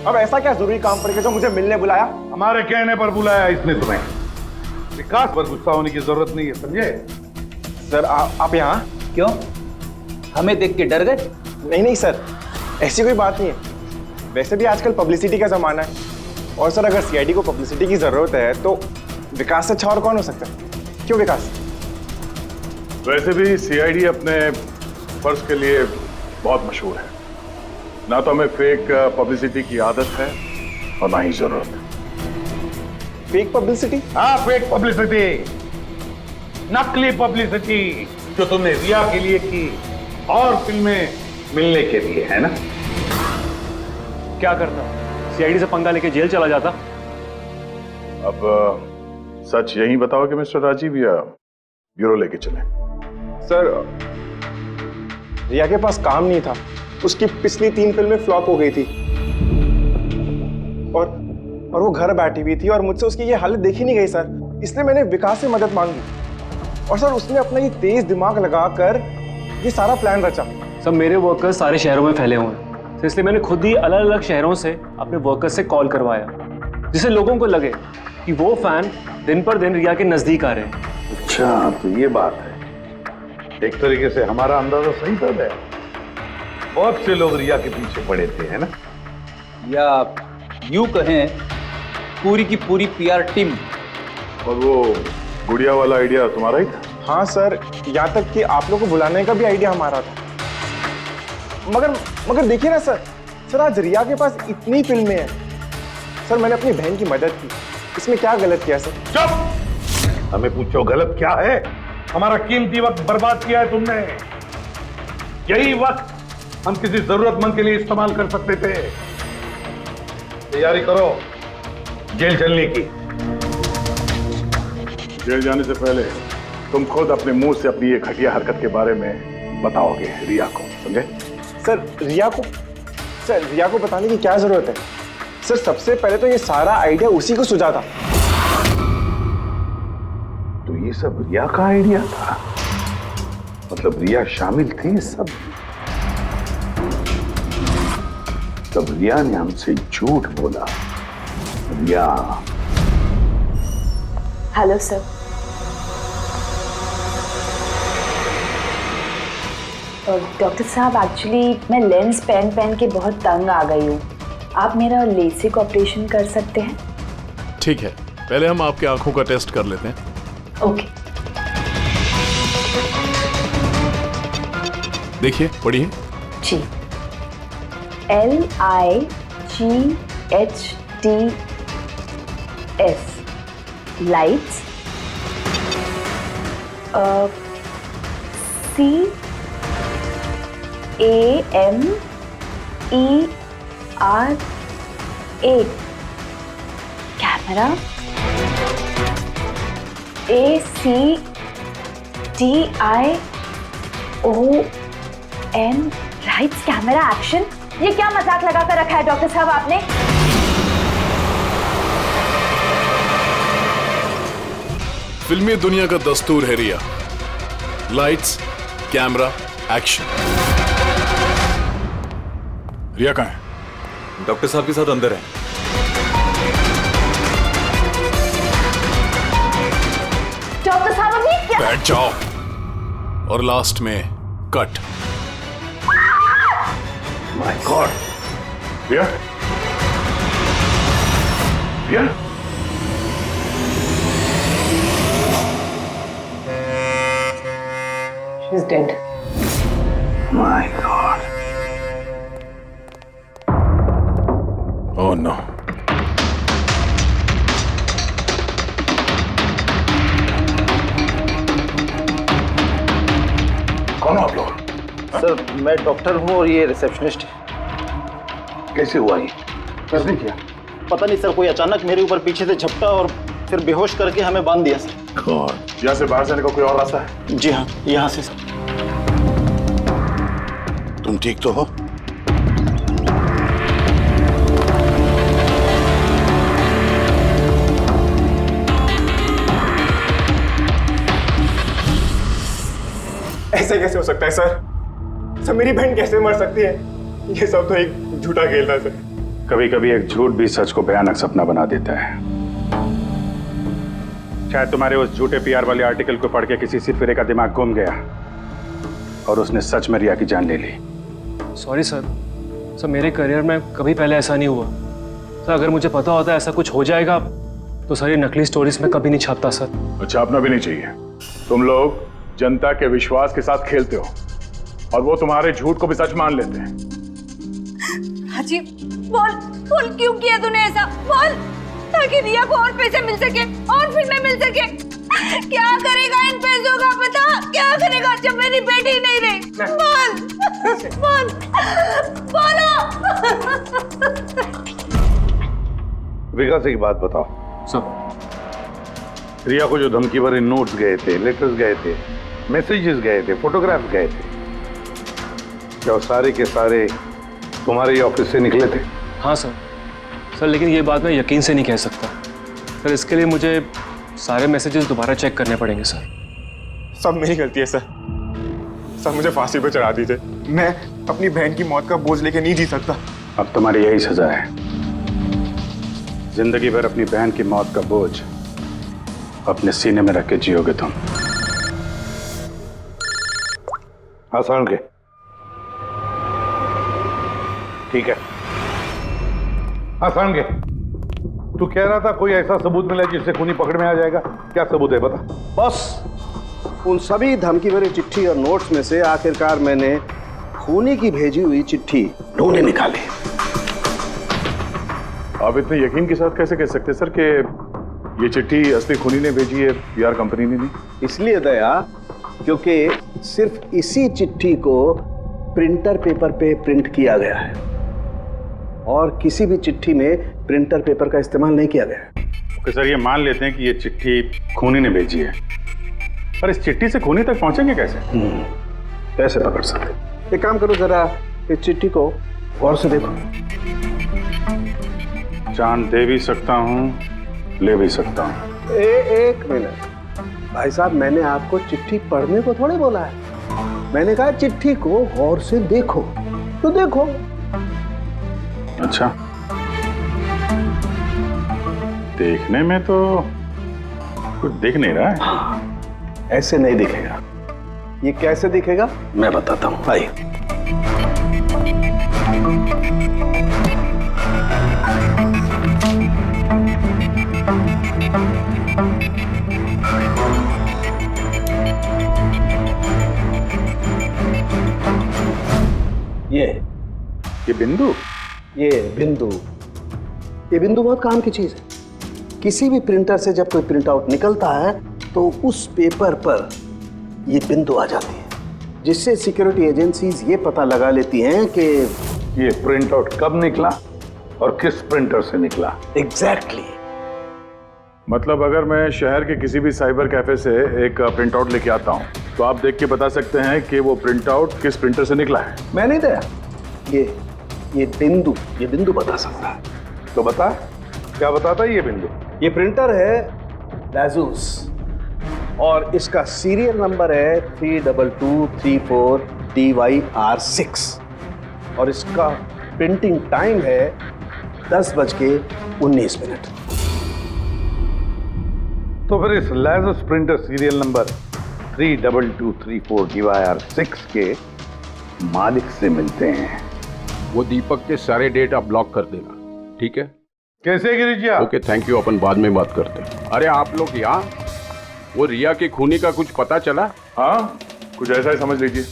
अब ऐसा क्या जरूरी काम पड़ गया जो मुझे मिलने बुलाया? हमारे कहने पर बुलाया इसने तुम्हें। विकास पर गुस्सा होने की जरूरत नहीं है, समझे? सर आप यहाँ क्यों? हमें देख के डर गए? नहीं सर, ऐसी कोई बात नहीं है। वैसे भी आजकल पब्लिसिटी का जमाना है, और सर अगर सीआईडी को पब्लिसिटी की जरूरत है तो विकास से अच्छा और कौन हो सकता है? क्यों विकास? वैसे भी सीआईडी अपने फर्ज के लिए बहुत मशहूर है। ना तो हमें फेक पब्लिसिटी की आदत है और ना ही जरूरत। Fake publicity? हाँ, फेक पब्लिसिटी, नकली पब्लिसिटी जो तुमने रिया के लिए की और फिल्में मिलने के लिए, है ना? क्या करता? सीआईडी से पंगा लेके जेल चला जाता। अब सच यही बताओ कि मिस्टर राजीव, या ब्यूरो लेके चले? सर रिया के पास काम नहीं था, उसकी पिछली 3 फिल्में फ्लॉप हो गई थी, और वो घर बैठी हुई थी और मुझसे उसकी ये हालत देखी नहीं गई सर। इसलिए मैंने विकास से मदद मांगी, और सर उसने अपना ये तेज दिमाग लगाकर ये सारा प्लान रचा। सब मेरे वर्कर्स सारे शहरों में फैले हुए हैं, तो इसलिए मैंने खुद ही अलग अलग शहरों से अपने वर्कर्स से कॉल करवाया, जिससे लोगों को लगे कि वो फैन दिन पर दिन रिया के नजदीक आ रहे हैं। अच्छा, तो ये बात है। एक तरीके से हमारा अंदाजा सही था। बहुत से लोग रिया के पीछे पड़े थे, है ना? या यूं कहें पूरी की पूरी पीआर टीम। और वो गुड़िया वाला आइडिया तुम्हारा ही था? हाँ सर, यहाँ तक कि आप लोग को बुलाने का भी आइडिया हमारा था। मगर देखिए ना सर आज रिया के पास इतनी फिल्में हैं। सर मैंने अपनी बहन की मदद की, इसमें क्या गलत किया सर? चुप! हमें पूछो गलत क्या है? हमारा कीमती वक्त बर्बाद किया है तुमने। यही वक्त हम किसी जरूरतमंद के लिए इस्तेमाल कर सकते थे। तैयारी करो जेल चलने की। जेल जाने से पहले तुम खुद अपने मुंह से अपनी ये घटिया हरकत के बारे में बताओगे रिया को, समझे? सर रिया को बताने की क्या जरूरत है? सर सबसे पहले तो ये सारा आइडिया उसी को सुझा था। तो ये सब रिया का आइडिया था? मतलब रिया शामिल थी सब? तब रिया ने हमसे झूठ बोला। रिया। Hello sir. डॉक्टर साहब, एक्चुअली मैं लेंस पहन के बहुत तंग आ गई हूँ। आप मेरा लेसिक ऑपरेशन कर सकते हैं? ठीक है, पहले हम आपके आंखों का टेस्ट कर लेते हैं। ओके। देखिए, पढ़िए। जी। LIGHTS lights. CAMERA camera. ACTION lights camera action. ये क्या मजाक लगा कर रखा है डॉक्टर साहब आपने? फिल्मी दुनिया का दस्तूर है Riya. Lights, camera, action. Riya कहाँ है? डॉक्टर साहब के साथ अंदर है। डॉक्टर साहब अभी क्या? बैठ जाओ। और लास्ट में cut. My god. Riya? Riya? She's dead. My God. Oh no. कौन हो आप लोग? सर मैं डॉक्टर हूँ और ये रिसेप्शनिस्ट है। कैसे हुआ ये? किसने किया? पता नहीं सर, कोई अचानक मेरे ऊपर पीछे से झपटा और फिर बेहोश करके हमें बांध दिया सर। God. यहाँ से बाहर जाने का कोई और रास्ता है? जी हाँ, यहाँ से सर। तुम ठीक तो हो? ऐसे कैसे हो सकता है सर? मेरी बहन कैसे मर सकती है? ये सब तो एक झूठा खेल था सर। कभी कभी एक झूठ भी सच को भयानक सपना बना देता है। शायद तुम्हारे उस झूठे पीआर वाले आर्टिकल को पढ़ के किसी सिरफिरे का दिमाग घूम गया और उसने सच में रिया की जान ले ली। सॉरी सर, मेरे करियर में कभी पहले ऐसा नहीं हुआ सर। अगर मुझे पता होता ऐसा कुछ हो जाएगा तो सारी नकली स्टोरीज में कभी नहीं छापता सर। छापना भी नहीं चाहिए। तुम लोग जनता के विश्वास के साथ खेलते हो और वो तुम्हारे झूठ को भी सच मान लेते हैं। हाजी, बोल क्यों किया तूने ऐसा? बोल, ताकि रिया को और पैसे मिल सके और फिल्में मिल सके। क्या करेगा इन पैसों का पता? क्या करेगा जब मेरी बेटी नहीं रही? बोलो। विकास एक बात बताओ सब। रिया को जो धमकी भरे नोट्स गए थे, लेटर्स गए थे, मैसेजेस गए थे, फोटोग्राफ्स गए थे, क्या वो सारे के सारे तुम्हारे ऑफिस से निकले थे? हाँ सर, लेकिन ये बात मैं यकीन से नहीं कह सकता सर। इसके लिए मुझे सारे मैसेजेस दोबारा चेक करने पड़ेंगे सर। सब मेरी गलती है सर। मुझे फांसी पर चढ़ा दीजिए। मैं अपनी बहन की मौत का बोझ लेके नहीं जी सकता। अब तुम्हारी यही सजा है। जिंदगी भर अपनी बहन की मौत का बोझ अपने सीने में रख के जियोगे तुम। आसान के ठीक है। आसान के तू कह रहा था कोई ऐसा सबूत मिला जिससे खूनी पकड़ में आ जाएगा। क्या सबूत है बता? बॉस, उन सभी धमकी भरी चिट्ठी और नोट्स में से आखिरकार मैंने खूनी की भेजी हुई चिट्ठी ढूंढे निकाली। आप इतने यकीन के साथ कैसे कह सकते सर कि ये चिट्ठी असली खूनी ने भेजी है, पीआर कंपनी ने नहीं? इसलिए दया, क्योंकि सिर्फ इसी चिट्ठी को प्रिंटर पेपर पे प्रिंट किया गया है और किसी भी चिट्ठी में प्रिंटर पेपर का इस्तेमाल नहीं किया गया है। ओके सर, ये मान लेते हैं कि ये चिट्ठी खूनी ने भेजी है, पर इस चिट्ठी से खूनी तक पहुंचेंगे कैसे? कैसे पकड़ सकते? एक काम करो, जरा इस चिट्ठी को गौर से देखो। चांद दे भी सकता हूँ, ले भी सकता हूँ। एक मिनट भाई साहब, मैंने आपको चिट्ठी पढ़ने को थोड़ी बोला है, मैंने कहा चिट्ठी को गौर से देखो। तो देखो। अच्छा, देखने में तो कुछ दिख नहीं रहा है। ऐसे नहीं दिखेगा। ये कैसे दिखेगा मैं बताता हूं, आइए। ये बिंदु, ये बिंदु बहुत काम की चीज है। किसी भी प्रिंटर से जब कोई प्रिंट आउट निकलता है तो उस पेपर पर ये बिंदु आ जाती है, जिससे सिक्योरिटी एजेंसीज ये पता लगा लेती हैं कि ये प्रिंट आउट कब निकला और किस प्रिंटर से निकला। एग्जैक्टली। मतलब अगर मैं शहर के किसी भी साइबर कैफे से एक प्रिंट आउट लेके आता हूँ तो आप देख के बता सकते हैं कि वो प्रिंट आउट किस प्रिंटर से निकला है? मैं नहीं दिया, ये बिंदु बता सकता है। तो बता, क्या बताता है ये बिंदु? ये प्रिंटर है लाजूस और इसका सीरियल नंबर है 32234 DYR6 और इसका प्रिंटिंग टाइम है 10:19। तो फिर इस लाजूस प्रिंटर सीरियल नंबर 32234 DYR6 के मालिक से मिलते हैं। वो दीपक के सारे डेटा ब्लॉक कर देना, ठीक है? कैसे गिरीश जी? ओके, थैंक यू, अपन बाद में बात करते हैं। अरे आप लोग यहाँ, वो रिया के खूनी का कुछ पता चला? हाँ, कुछ ऐसा ही समझ लीजिए,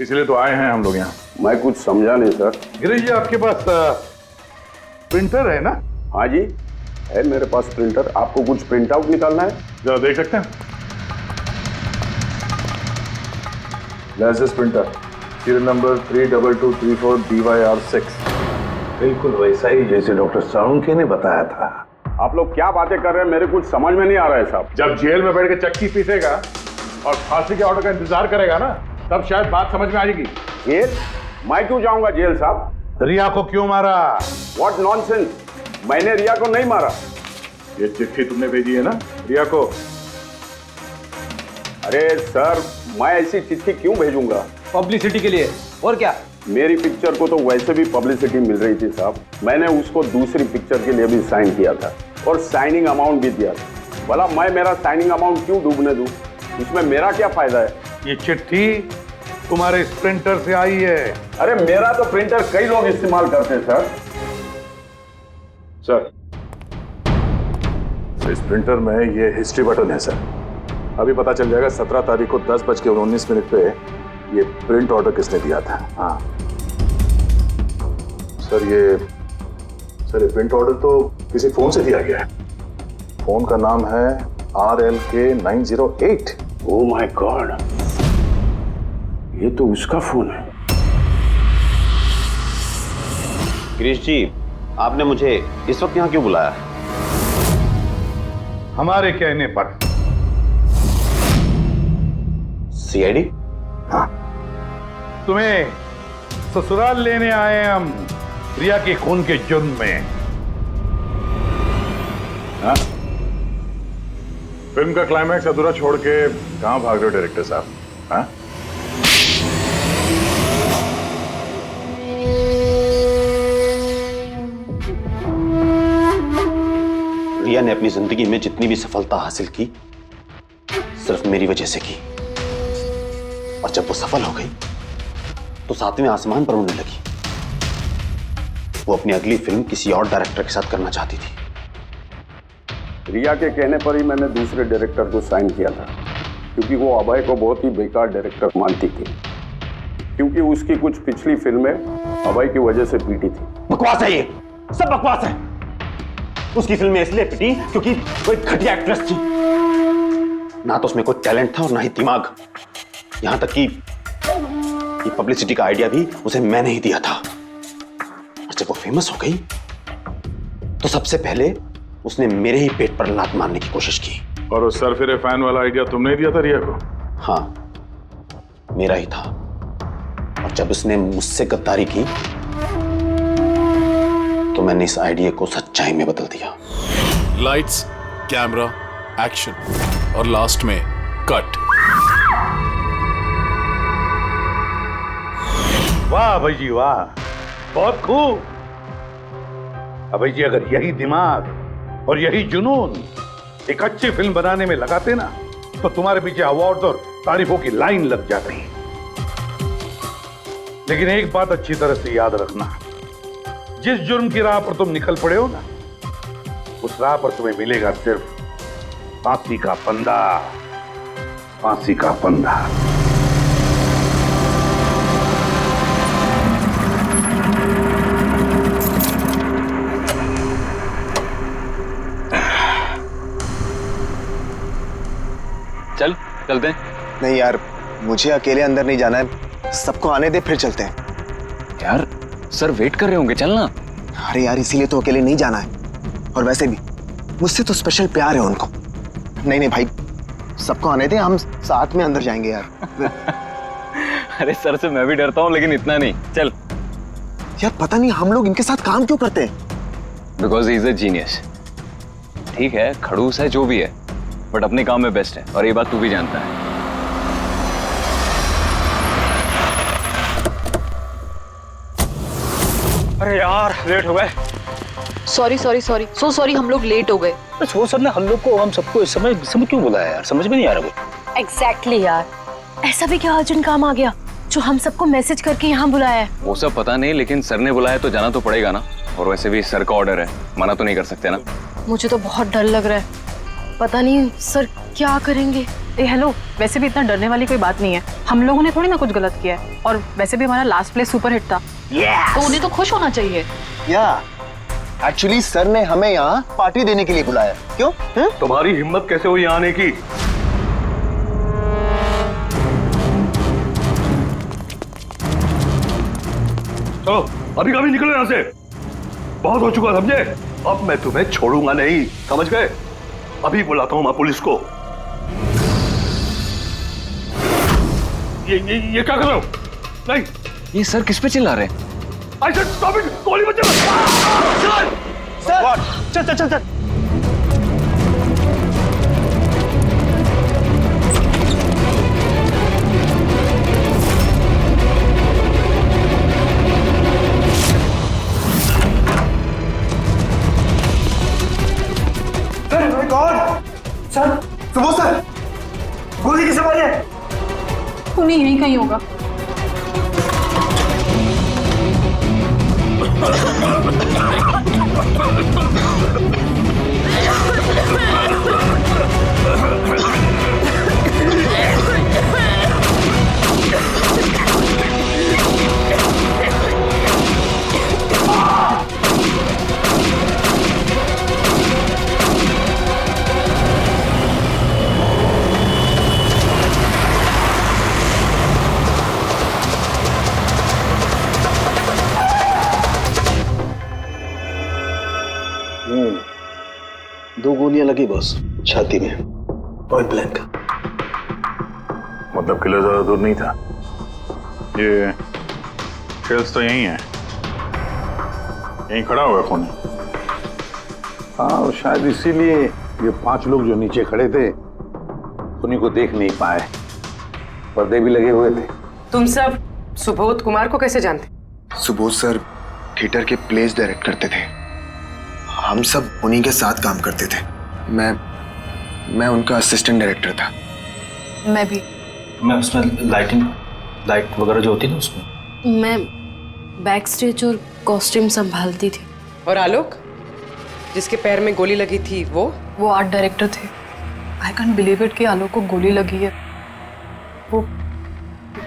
इसलिए तो आए हैं हम लोग यहाँ। मैं कुछ समझा नहीं सर। गिरीश जी, आपके पास प्रिंटर है ना? हाँ जी, है मेरे पास प्रिंटर। आपको कुछ प्रिंट आउट निकालना है? जरा देख सकते हैं? Licence printer serial number 32234 DYR6, बिल्कुल वैसा ही जैसे डॉक्टर साळुंखे ने बताया था। आप लोग क्या बातें कर रहे हैं, मेरे कुछ समझ में नहीं आ रहा है साहब। जब जेल में बैठ के चक्की पीसेगा और फांसी के ऑर्डर का इंतजार करेगा ना, तब शायद बात समझ में आ जाएगी। जेल? मैं क्यों जाऊंगा जेल साहब? रिया को क्यों मारा? व्हाट नॉनसेंस, मैंने रिया को नहीं मारा। ये चिट्ठी तुमने भेजी है ना रिया को? अरे सर, मैं ऐसी चिट्ठी क्यों भेजूंगा? पब्लिसिटी के लिए, और क्या? मेरी पिक्चर को तो वैसे भी पब्लिसिटी मिल रही थी साहब। मैंने उसको दूसरी पिक्चर के लिए भी साइन किया था और साइनिंग अमाउंट भी दिया था। भला मैं मेरा साइनिंग अमाउंट क्यों डूबने दूं? इसमें मेरा क्या फायदा है? ये चिट्ठी तुम्हारे इस प्रिंटर से आई है। अरे मेरा तो प्रिंटर कई लोग इस्तेमाल करते हैं सर। सर, इस प्रिंटर में ये हिस्ट्री बटन है सर। अभी पता चल जाएगा 17 तारीख को 10:19 पे ये प्रिंट ऑर्डर किसने दिया था। हाँ सर, ये प्रिंट ऑर्डर तो किसी फोन से दिया गया है। फोन का नाम है RLK908। ओह माय गॉड, ये तो उसका फोन है। गिरीश जी, आपने मुझे इस वक्त यहाँ क्यों बुलाया? हमारे कहने पर। CID? हाँ, तुम्हें ससुराल लेने आए हैं हम, रिया के खून के जुर्म में। हाँ? फिल्म का क्लाइमैक्स अधूरा छोड़ के कहां भाग रहे हो डायरेक्टर साहब? हाँ? रिया ने अपनी जिंदगी में जितनी भी सफलता हासिल की सिर्फ मेरी वजह से की, और जब वो सफल हो गई तो 7वें आसमान पर उड़ने लगी। वो अपनी अगली फिल्म किसी और डायरेक्टर के साथ करना चाहती थी। रिया के कहने पर ही मैंने दूसरे डायरेक्टर को साइन किया था। क्योंकि वो अभय को बहुत ही बेकार डायरेक्टर मानती थी, क्योंकि उसकी कुछ पिछली फिल्में अभय की वजह से पीटी थी। बकवास है, ये सब बकवास है। उसकी फिल्में इसलिए पिटी क्योंकि वो एक घटिया एक्ट्रेस थी। ना तो उसमें कोई टैलेंट था और ना ही दिमाग। यहां तक कि पब्लिसिटी का आइडिया भी उसे मैंने ही दिया था। और जब वो फेमस हो गई तो सबसे पहले उसने मेरे ही पेट पर लात मारने की कोशिश की। और उस सरफिरे फैन वाला आइडिया तुमने ही दिया था रिया को? हाँ, मेरा ही था। और जब उसने मुझसे गद्दारी की तो मैंने इस आइडिया को सच्चाई में बदल दिया। लाइट्स, कैमरा, एक्शन और लास्ट में कट। वाह अभय जी वाह, बहुत खूब। अभय जी अगर यही दिमाग और यही जुनून एक अच्छी फिल्म बनाने में लगाते ना तो तुम्हारे पीछे अवार्ड और तारीफों की लाइन लग जाती। लेकिन एक बात अच्छी तरह से याद रखना, जिस जुर्म की राह पर तुम निकल पड़े हो ना, उस राह पर तुम्हें मिलेगा सिर्फ फांसी का फंदा, फांसी का फंदा। चलते हैं। नहीं यार, मुझे अकेले अंदर नहीं जाना है, सबको आने दे फिर चलते हैं। यार सर वेट कर रहे होंगे, चलना। अरे यार, इसीलिए तो अकेले नहीं जाना है। और वैसे भी मुझसे तो स्पेशल प्यार है उनको। नहीं नहीं भाई, सबको आने दे, हम साथ में अंदर जाएंगे यार। अरे सर से मैं भी डरता हूँ, लेकिन इतना नहीं। चल यार, पता नहीं हम लोग इनके साथ काम क्यों करते हैं। Because he is a genius. ठीक है, खड़ूस है, जो भी है, बट अपने काम में बेस्ट है, और ये बात तू भी जानता है। अरे यार, लेट हो गए। Sorry sorry sorry, so sorry, हम लोग लेट हो गए। बस वो सर ने हम लोग को, हम सबको इस समय क्यों बुलाया यार, समझ में नहीं आ रहा वो। एग्जैक्टली यार, ऐसा भी क्या अर्जेंट काम आ गया जो हम सबको मैसेज करके यहाँ बुलाया है? वो सब पता नहीं, लेकिन सर ने बुलाया तो जाना तो पड़ेगा ना। और वैसे भी सर का ऑर्डर है, मना तो नहीं कर सकते ना। मुझे तो बहुत डर लग रहा है, पता नहीं सर क्या करेंगे। हेलो, वैसे भी इतना डरने वाली कोई बात नहीं है। हम लोगों ने थोड़ी ना कुछ गलत किया है, और वैसे भी हमारा लास्ट प्ले सुपर हिट था। तो उन्हें तो खुश होना चाहिए। एक्चुअली सर ने हमें यहाँ पार्टी देने के लिए बुलाया। क्यों? तुम्हारी हिम्मत कैसे हुई आने की? चलो अभी कभी निकलो यहाँ से, बहुत हो चुका समझे। अब मैं तुम्हें छोड़ूंगा नहीं, समझ गए? अभी बुलाता हूँ मैं पुलिस को। ये क्या कर रहे हो? नहीं, ये सर किस पे चिल्ला रहे हैं? I said stop it! गोली मत चला! चल चल चल चल। सर, सुबह सर, गोली किसे मारी है? उन्हें यहीं कहीं होगा। दो गोलियां लगी बॉस, छाती में, पॉइंट ब्लैंक। मतलब किलो ज्यादा दूर नहीं था। ये शेल्स तो यही है, यहीं खड़ा हुआ है खून। हाँ, और शायद इसीलिए ये 5 लोग जो नीचे खड़े थे उन्हीं को देख नहीं पाए, पर्दे भी लगे हुए थे। तुम सब सुबोध कुमार को कैसे जानते? सुबोध सर थिएटर के प्लेस डायरेक्ट करते थे, हम सब उन्हीं के साथ काम करते थे। मैं उनका असिस्टेंट डायरेक्टर था। मैं भी। मैं उसमें लाइट वगैरह जो होती ना उसमें। मैं बैक स्टेज और कॉस्ट्यूम संभालती थी। और आलोक, जिसके पैर में गोली लगी थी, वो आर्ट डायरेक्टर थे। आई कैंट बिलीव इट कि आलोक को गोली लगी है। वो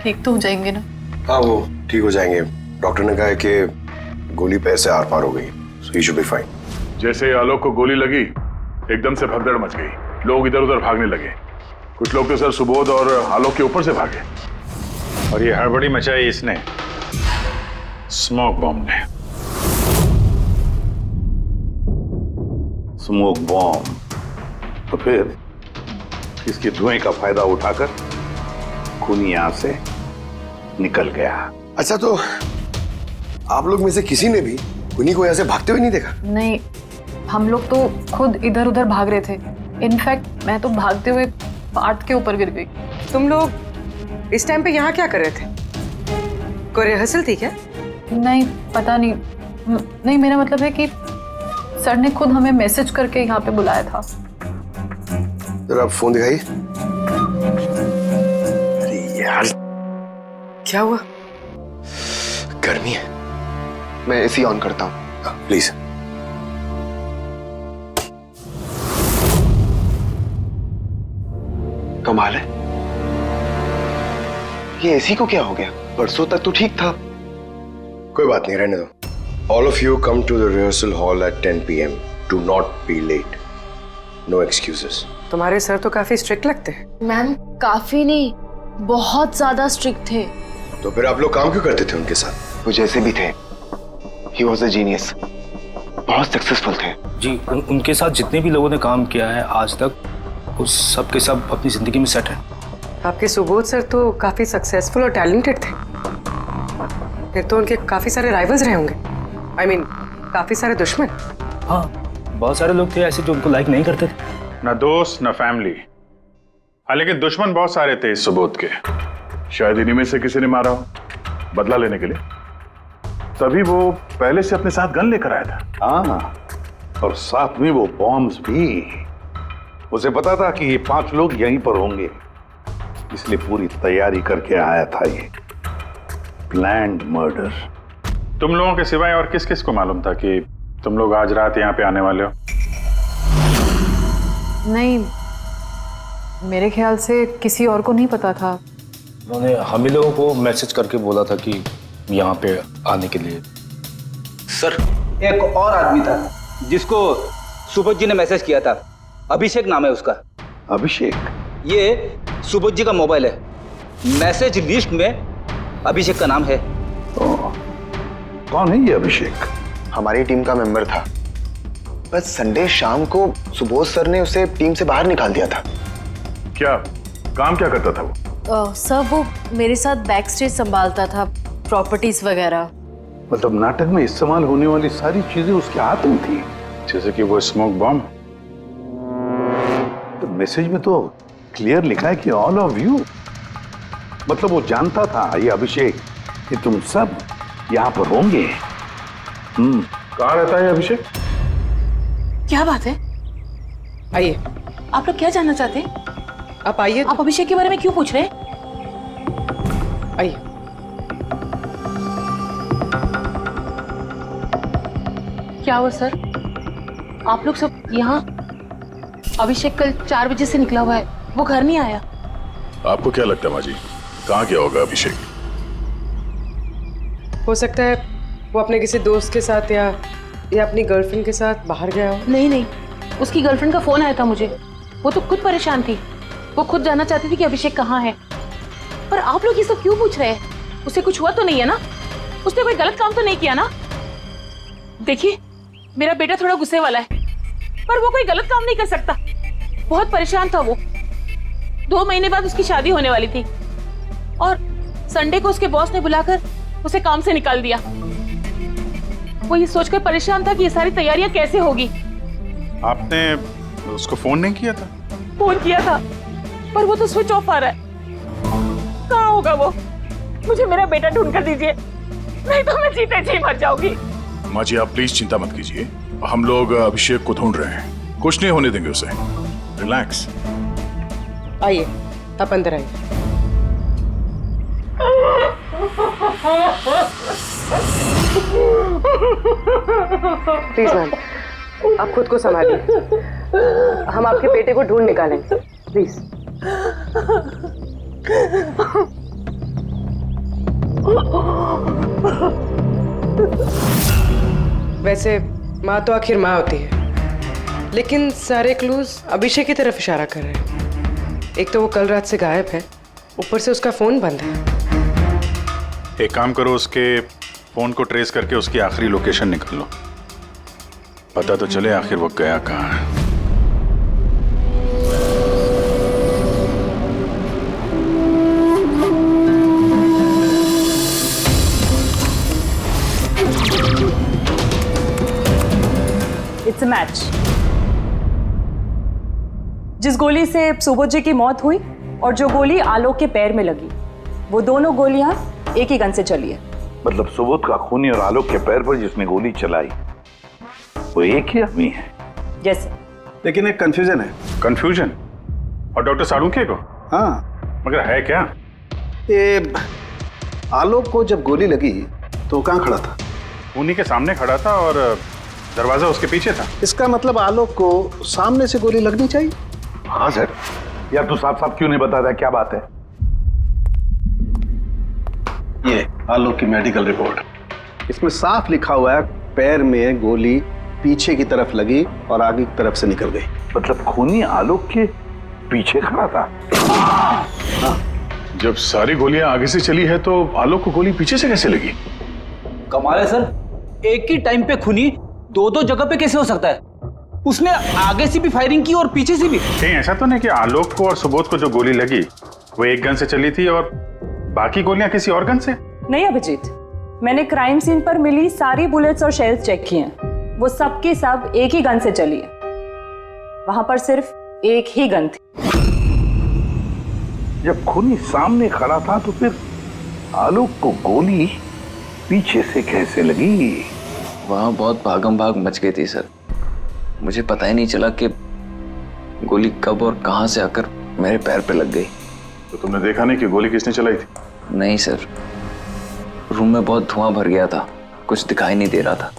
ठीक तो हो जाएंगे ना? हाँ वो ठीक हो जाएंगे। डॉक्टर ने कहा है कि गोली पैर से आर पार हो गई, सो ही शुड बी फाइन। जैसे आलोक को गोली लगी एकदम से भगदड़ मच गई, लोग इधर उधर भागने लगे। कुछ लोग तो सर सुबोध और आलोक के ऊपर से भागे और ये हड़बड़ी मचाई इसने, स्मोक बॉम्ब ने। Smoke bomb? तो फिर इसके धुएं का फायदा उठाकर खून यहां से निकल गया। अच्छा तो आप लोग में से किसी ने भी उन्हीं को यहाँ से भागते हुए नहीं देखा? नहीं, हम लोग तो खुद इधर उधर भाग रहे थे। इनफैक्ट मैं तो भागते हुए पार्ट के ऊपर गिर गई। तुम लोग इस टाइम पे यहाँ क्या कर रहे थे? कोई रिहर्सल थी क्या? नहीं, पता नहीं। नहीं, मेरा मतलब है कि सर ने खुद हमें मैसेज करके यहाँ पे बुलाया था। जरा आप फोन दिखाइए। अरे यार, क्या हुआ? गर्मी है, मैं एसी ऑन करता हूँ। प्लीज। कमाल है, ये एसी को क्या हो गया? परसों तक तो ठीक था। कोई बात नहीं, रहने दो। All of you come to the rehearsal hall at 10 PM। Do not be late, no excuses. तुम्हारे सर तो काफी स्ट्रिक्ट लगते हैं। मैम काफी नहीं, बहुत ज्यादा स्ट्रिक्ट थे। तो फिर आप लोग काम क्यों करते थे उनके साथ? वो जैसे भी थे, ही वॉज अ जीनियस, बहुत सक्सेसफुल थे। जी, उनके साथ जितने भी लोगों ने काम किया है आज तक, वो सब के सब अपनी जिंदगी में सेट है। आपके सुबोध सर तो काफी सक्सेसफुल और टैलेंटेड थे। फिर तो उनके काफी सारे राइवल्स रहे होंगे। I mean, काफी सारे दुश्मन। हाँ, बहुत सारे लोग थे ऐसे जो उनको लाइक नहीं करते थे। ना दोस्त ना फैमिली, हाँ लेकिन दुश्मन बहुत सारे थे इस सुबोध के। शायद इन्हीं में से किसी ने मारा हो बदला लेने के लिए, तभी वो पहले से अपने साथ गन लेकर आया था। हाँ, और साथ में वो बॉम्ब्स भी। उसे पता था कि ये 5 लोग यहीं पर होंगे, इसलिए पूरी तैयारी करके आया था ये प्लान्ड मर्डर। तुम लोगों के सिवाय और किस किस को मालूम था कि तुम लोग आज रात यहाँ पे आने वाले हो? नहीं, मेरे ख्याल से किसी और को नहीं पता था। उन्होंने हम ही लोगों को मैसेज करके बोला था कि यहाँ पे आने के लिए। सर, एक और आदमी था जिसको सुबोध जी ने मैसेज किया था। अभिषेक नाम है उसका। अभिषेक? ये सुबोध जी का मोबाइल है, मैसेज लिस्ट में अभिषेक का नाम है। कौन है ये अभिषेक? हमारी टीम का मेंबर था, बस संडे शाम को सुबोध सर ने उसे टीम से बाहर निकाल दिया था। क्या काम क्या करता था वो? सर वो मेरे साथ बैक स्टेज संभालता था, प्रॉपर्टीज वगैरह। मतलब नाटक में इस्तेमाल होने वाली सारी चीजें उसके हाथ में थी, जैसे कि वो स्मोक बॉम्ब। तो मैसेज में तो क्लियर लिखा है कि ऑल ऑफ यू। मतलब वो जानता था ये अभिषेक कि तुम सब यहाँ पर होंगे। कहाँ रहता है अभिषेक? क्या बात है? आइए। आप लोग क्या जानना चाहते हैं? आप आइए। आप अभिषेक के बारे में क्यों पूछ रहे हैं? आइए। क्या हुआ सर? आप लोग सब यहाँ? अभिषेक कल 4 बजे से निकला हुआ है, वो घर नहीं आया। आपको क्या लगता है माँ जी, कहाँ गया होगा अभिषेक? हो सकता है वो अपने किसी दोस्त के साथ या अपनी गर्लफ्रेंड के साथ बाहर गया हो। नहीं, उसकी गर्लफ्रेंड का फोन आया था मुझे। वो तो खुद परेशान थी, वो खुद जानना चाहती थी कि अभिषेक कहाँ है। पर आप लोग ये सब क्यों पूछ रहे हैं? उसे कुछ हुआ तो नहीं है ना? उसने कोई गलत काम तो नहीं किया ना? देखिए, मेरा बेटा थोड़ा गुस्से वाला है, पर वो कोई गलत काम नहीं कर सकता। बहुत परेशान था वो। 2 महीने बाद उसकी शादी होने वाली थी और संडे को उसके बॉस ने बुलाकर उसे काम से निकाल दिया। वो ये सोचकर परेशान था कि ये सारी तैयारियां कैसे होगी। आपने उसको फोन नहीं किया था? फोन किया था, पर वो तो स्विच ऑफ आ रहा है। कहाँ होगा वो? मुझे मेरा बेटा ढूंढ कर दीजिए, नहीं तो मैं जीते जी मर जाऊंगी। माँ जी, आप प्लीज चिंता मत कीजिए, हम लोग अभिषेक को ढूंढ रहे हैं, कुछ नहीं होने देंगे उसे। रिलैक्स। आइए, आप अंदर आइए। प्लीज मैम, आप खुद को संभालिए, हम आपके बेटे को ढूंढ निकालेंगे। प्लीज। वैसे माँ तो आखिर माँ होती है, लेकिन सारे क्लूज अभिषेक की तरफ इशारा कर रहे हैं। एक तो वो कल रात से गायब है, ऊपर से उसका फोन बंद है। एक काम करो, उसके फोन को ट्रेस करके उसकी आखिरी लोकेशन निकाल लो, पता तो चले आखिर वो गया कहाँ है। It's a match. जिस गोली से सुबोध जी की मौत हुई और जो गोली आलोक के पैर में लगी, वो दोनों गोलियां एक ही गन से चली है। मतलब सुबोध का खूनी और आलोक के पैर पर जिसने गोली चलाई वो एक ही आदमी है। जैसे लेकिन एक कंफ्यूजन है। कंफ्यूजन? और डॉक्टर साळुंखे को? हाँ, मगर है क्या? ये आलोक को जब गोली लगी तो कहाँ खड़ा था? उन्हीं के सामने खड़ा था और दरवाजा उसके पीछे था। इसका मतलब आलोक को सामने से गोली लगनी चाहिए। हाँ सर। यार तू साफ साफ क्यों नहीं बताता, क्या बात है? ये आलोक की मेडिकल रिपोर्ट, इसमें साफ लिखा हुआ है पैर में गोली पीछे की तरफ लगी और आगे की तरफ से निकल गई। मतलब खूनी आलोक के पीछे खड़ा था? हाँ। जब सारी गोलियां आगे से चली है तो आलोक को गोली पीछे से कैसे लगी? कमाल है सर, एक ही टाइम पे खूनी दो दो जगह पे कैसे हो सकता है? उसने आगे से भी फायरिंग की और पीछे से भी। कहीं ऐसा तो नहीं कि आलोक को और सुबोध को जो गोली लगी वो एक गन से चली थी और बाकी गोलियां किसी और गन से? नहीं अभिजीत, मैंने क्राइम सीन पर मिली सारी बुलेट्स और शेल्स चेक किए हैं, वो सब की सब एक ही गन से चली है। वहां पर सिर्फ एक ही गन थी। जब खूनी सामने खड़ा था तो फिर आलोक को गोली पीछे से कैसे लगी? वहां बहुत भागम भाग मच गई थी सर, मुझे पता ही नहीं चला कि गोली कब और कहां से आकर मेरे पैर पे लग गई। तो तुमने देखा नहीं कि गोली किसने चलाई थी? नहीं सर, रूम में बहुत धुआं भर गया था, कुछ दिखाई नहीं दे रहा था।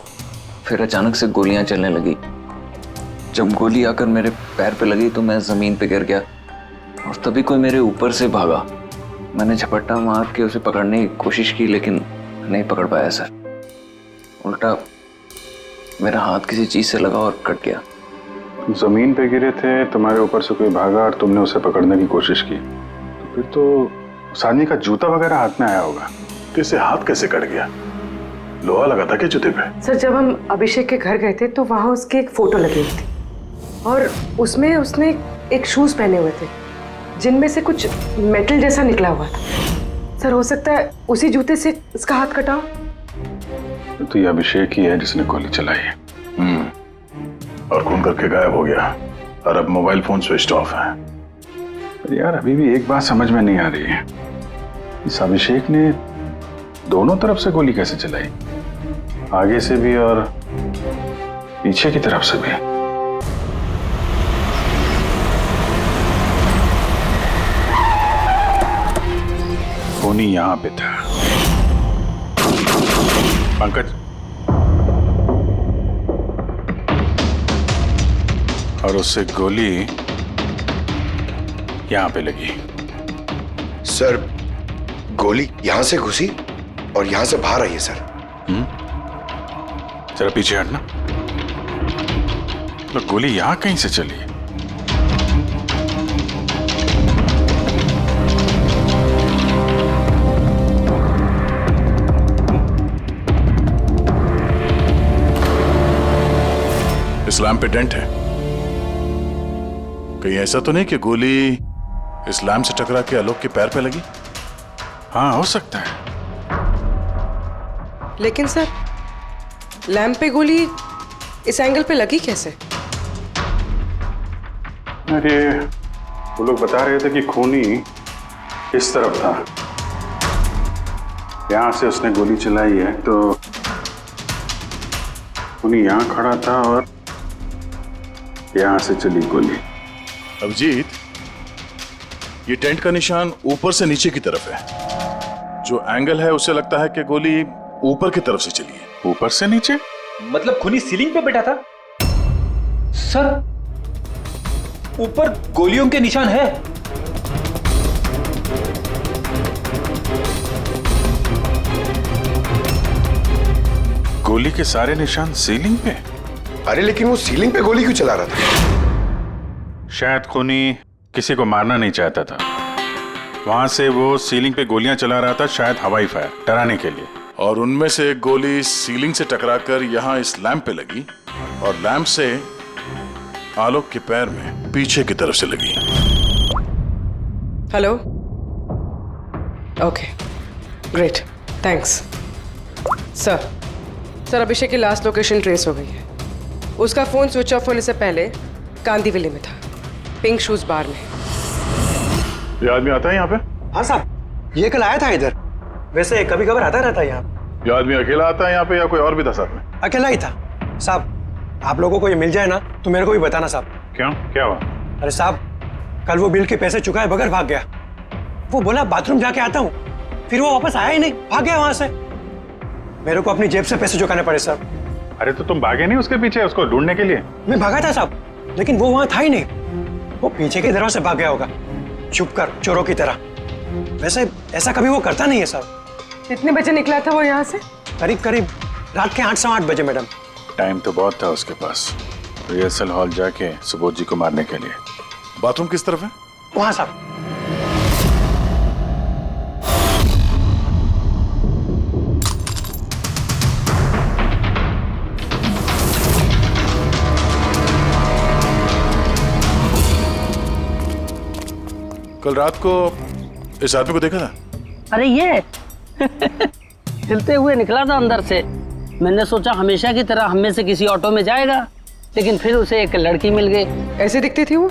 फिर अचानक से गोलियां चलने लगी। जब गोली आकर मेरे पैर पे लगी तो मैं जमीन पे गिर गया और तभी कोई मेरे ऊपर से भागा। मैंने झपट्टा मार के उसे पकड़ने की कोशिश की लेकिन नहीं पकड़ पाया सर। उल्टा मेरा हाथ किसी चीज से लगा और कट गया। जमीन पे गिरे थे, तुम्हारे ऊपर से कोई भागा और तुमने उसे पकड़ने की कोशिश की, तो फिर तो उस आदमी का जूता वगैरह हाथ में आया होगा। तो इसे हाथ कैसे कट गया? लोहा लगा था क्या जूते पे? सर जब हम अभिषेक के घर गए थे तो वहां उसकी एक फोटो लगी हुई थी और उसमें उसने एक शूज पहने हुए थे जिनमें से कुछ मेटल जैसा निकला हुआ था। सर हो सकता है उसी जूते से इसका हाथ कटा हो। तो ये अभिषेक ही है जिसने गोली चलाई है। और खून करके गायब हो गया और अब मोबाइल फोन स्विच ऑफ है। पर यार अभी भी एक बात समझ में नहीं आ रही है, इस अभिषेक ने दोनों तरफ से गोली कैसे चलाई? आगे से भी और पीछे की तरफ से भी। खूनी यहां पे था। पंकज, और उससे गोली यहां पे लगी। सर गोली यहां से घुसी और यहां से बाहर आई है सर। जरा पीछे हटना। तो गोली यहां कहीं से चली है? इस लैंप पे डेंट है, कहीं ऐसा तो नहीं कि गोली इस लैंप से टकरा के आलोक के पैर पे लगी? हाँ हो सकता है। लेकिन सर लैंप पे गोली इस एंगल पे लगी कैसे? अरे वो लोग बता रहे थे कि खूनी इस तरफ था, यहां से उसने गोली चलाई है, तो खूनी यहां खड़ा था और यहां से चली गोली। अभिजीत, ये टेंट का निशान ऊपर से नीचे की तरफ है, जो एंगल है उससे लगता है कि गोली ऊपर की तरफ से चली है। ऊपर से नीचे? मतलब खूनी सीलिंग पे बैठा था? सर ऊपर गोलियों के निशान है। गोली के सारे निशान सीलिंग पे? अरे लेकिन वो सीलिंग पे गोली क्यों चला रहा था? शायद खूनी किसी को मारना नहीं चाहता था, वहां से वो सीलिंग पे गोलियां चला रहा था, शायद हवाई फायर, डराने के लिए। और उनमें से एक गोली सीलिंग से टकराकर यहाँ इस लैंप पे लगी और लैंप से आलोक के पैर में पीछे की तरफ से लगी। Hello, okay, great, thanks. Sir Abhishek की लास्ट लोकेशन ट्रेस हो गई है। उसका फोन स्विच ऑफ होने से पहले कांदीवली में था, पिंक शूज बार में। ये आदमी आता है यहाँ पे? हाँ साहब, ये कल आया था इधर। वैसे कभी कभार आता रहता है यहाँ। ये आदमी अकेला आता है यहाँ पे या कोई और भी था साथ में? अकेला ही था साहब। आप लोगों को ये मिल जाए ना तो मेरे को भी बताना साहब। क्यों, क्या हुआ? अरे साहब, कल वो बिल के पैसे चुकाए बगैर भाग गया। वो बोला बाथरूम जाके आता हूँ, फिर वो वापस आया ही नहीं, भाग गया वहां से। मेरे को अपनी जेब से पैसे चुकाने पड़े साहब। अरे तो तुम भागे नहीं उसके पीछे उसको ढूंढने के लिए? मैं भागा था साहब, लेकिन वो वहां था ही नहीं। वो पीछे के दरवाजे से भाग गया होगा, छुप कर, चोरों की तरह। वैसे ऐसा कभी वो करता नहीं है साहब। कितने बजे निकला था वो यहाँ से? करीब रात के 8 सवा 8 बजे मैडम। टाइम तो बहुत था उसके पास, रिहर्सल हॉल जाके सुबोध जी को मारने के लिए। बाथरूम किस तरफ है? वहां साहब। कल रात को इस आदमी को देखा था? अरे ये हिलते हुए निकला था अंदर से। मैंने सोचा हमेशा की तरह हम में से किसी ऑटो में जाएगा, लेकिन फिर उसे एक लड़की मिल गई। ऐसे दिखती थी वो?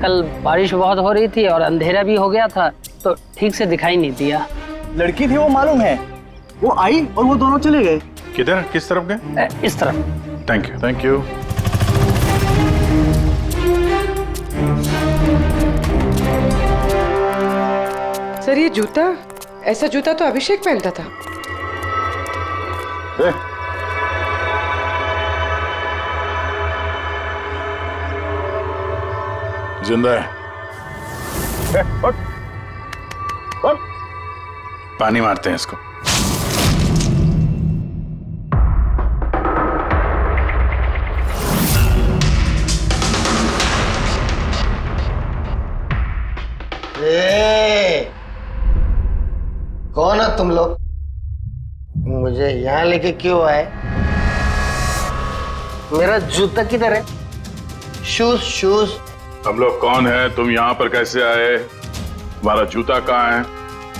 कल बारिश बहुत हो रही थी और अंधेरा भी हो गया था, तो ठीक से दिखाई नहीं दिया। लड़की थी वो मालूम है, वो आई और वो दोनों चले गए। किधर, किस तरफ गए? इस तरफ। Thank you, thank you. Sir ये जूता, ऐसा जूता तो अभिषेक पहनता था। जिंदा है। पानी मारते हैं इसको। कौन हो तुम लोग? मुझे यहाँ लेके क्यों आए? मेरा जूता किधर है? शूज। हम लोग कौन है, तुम यहाँ पर कैसे आए, तुम्हारा जूता कहाँ है,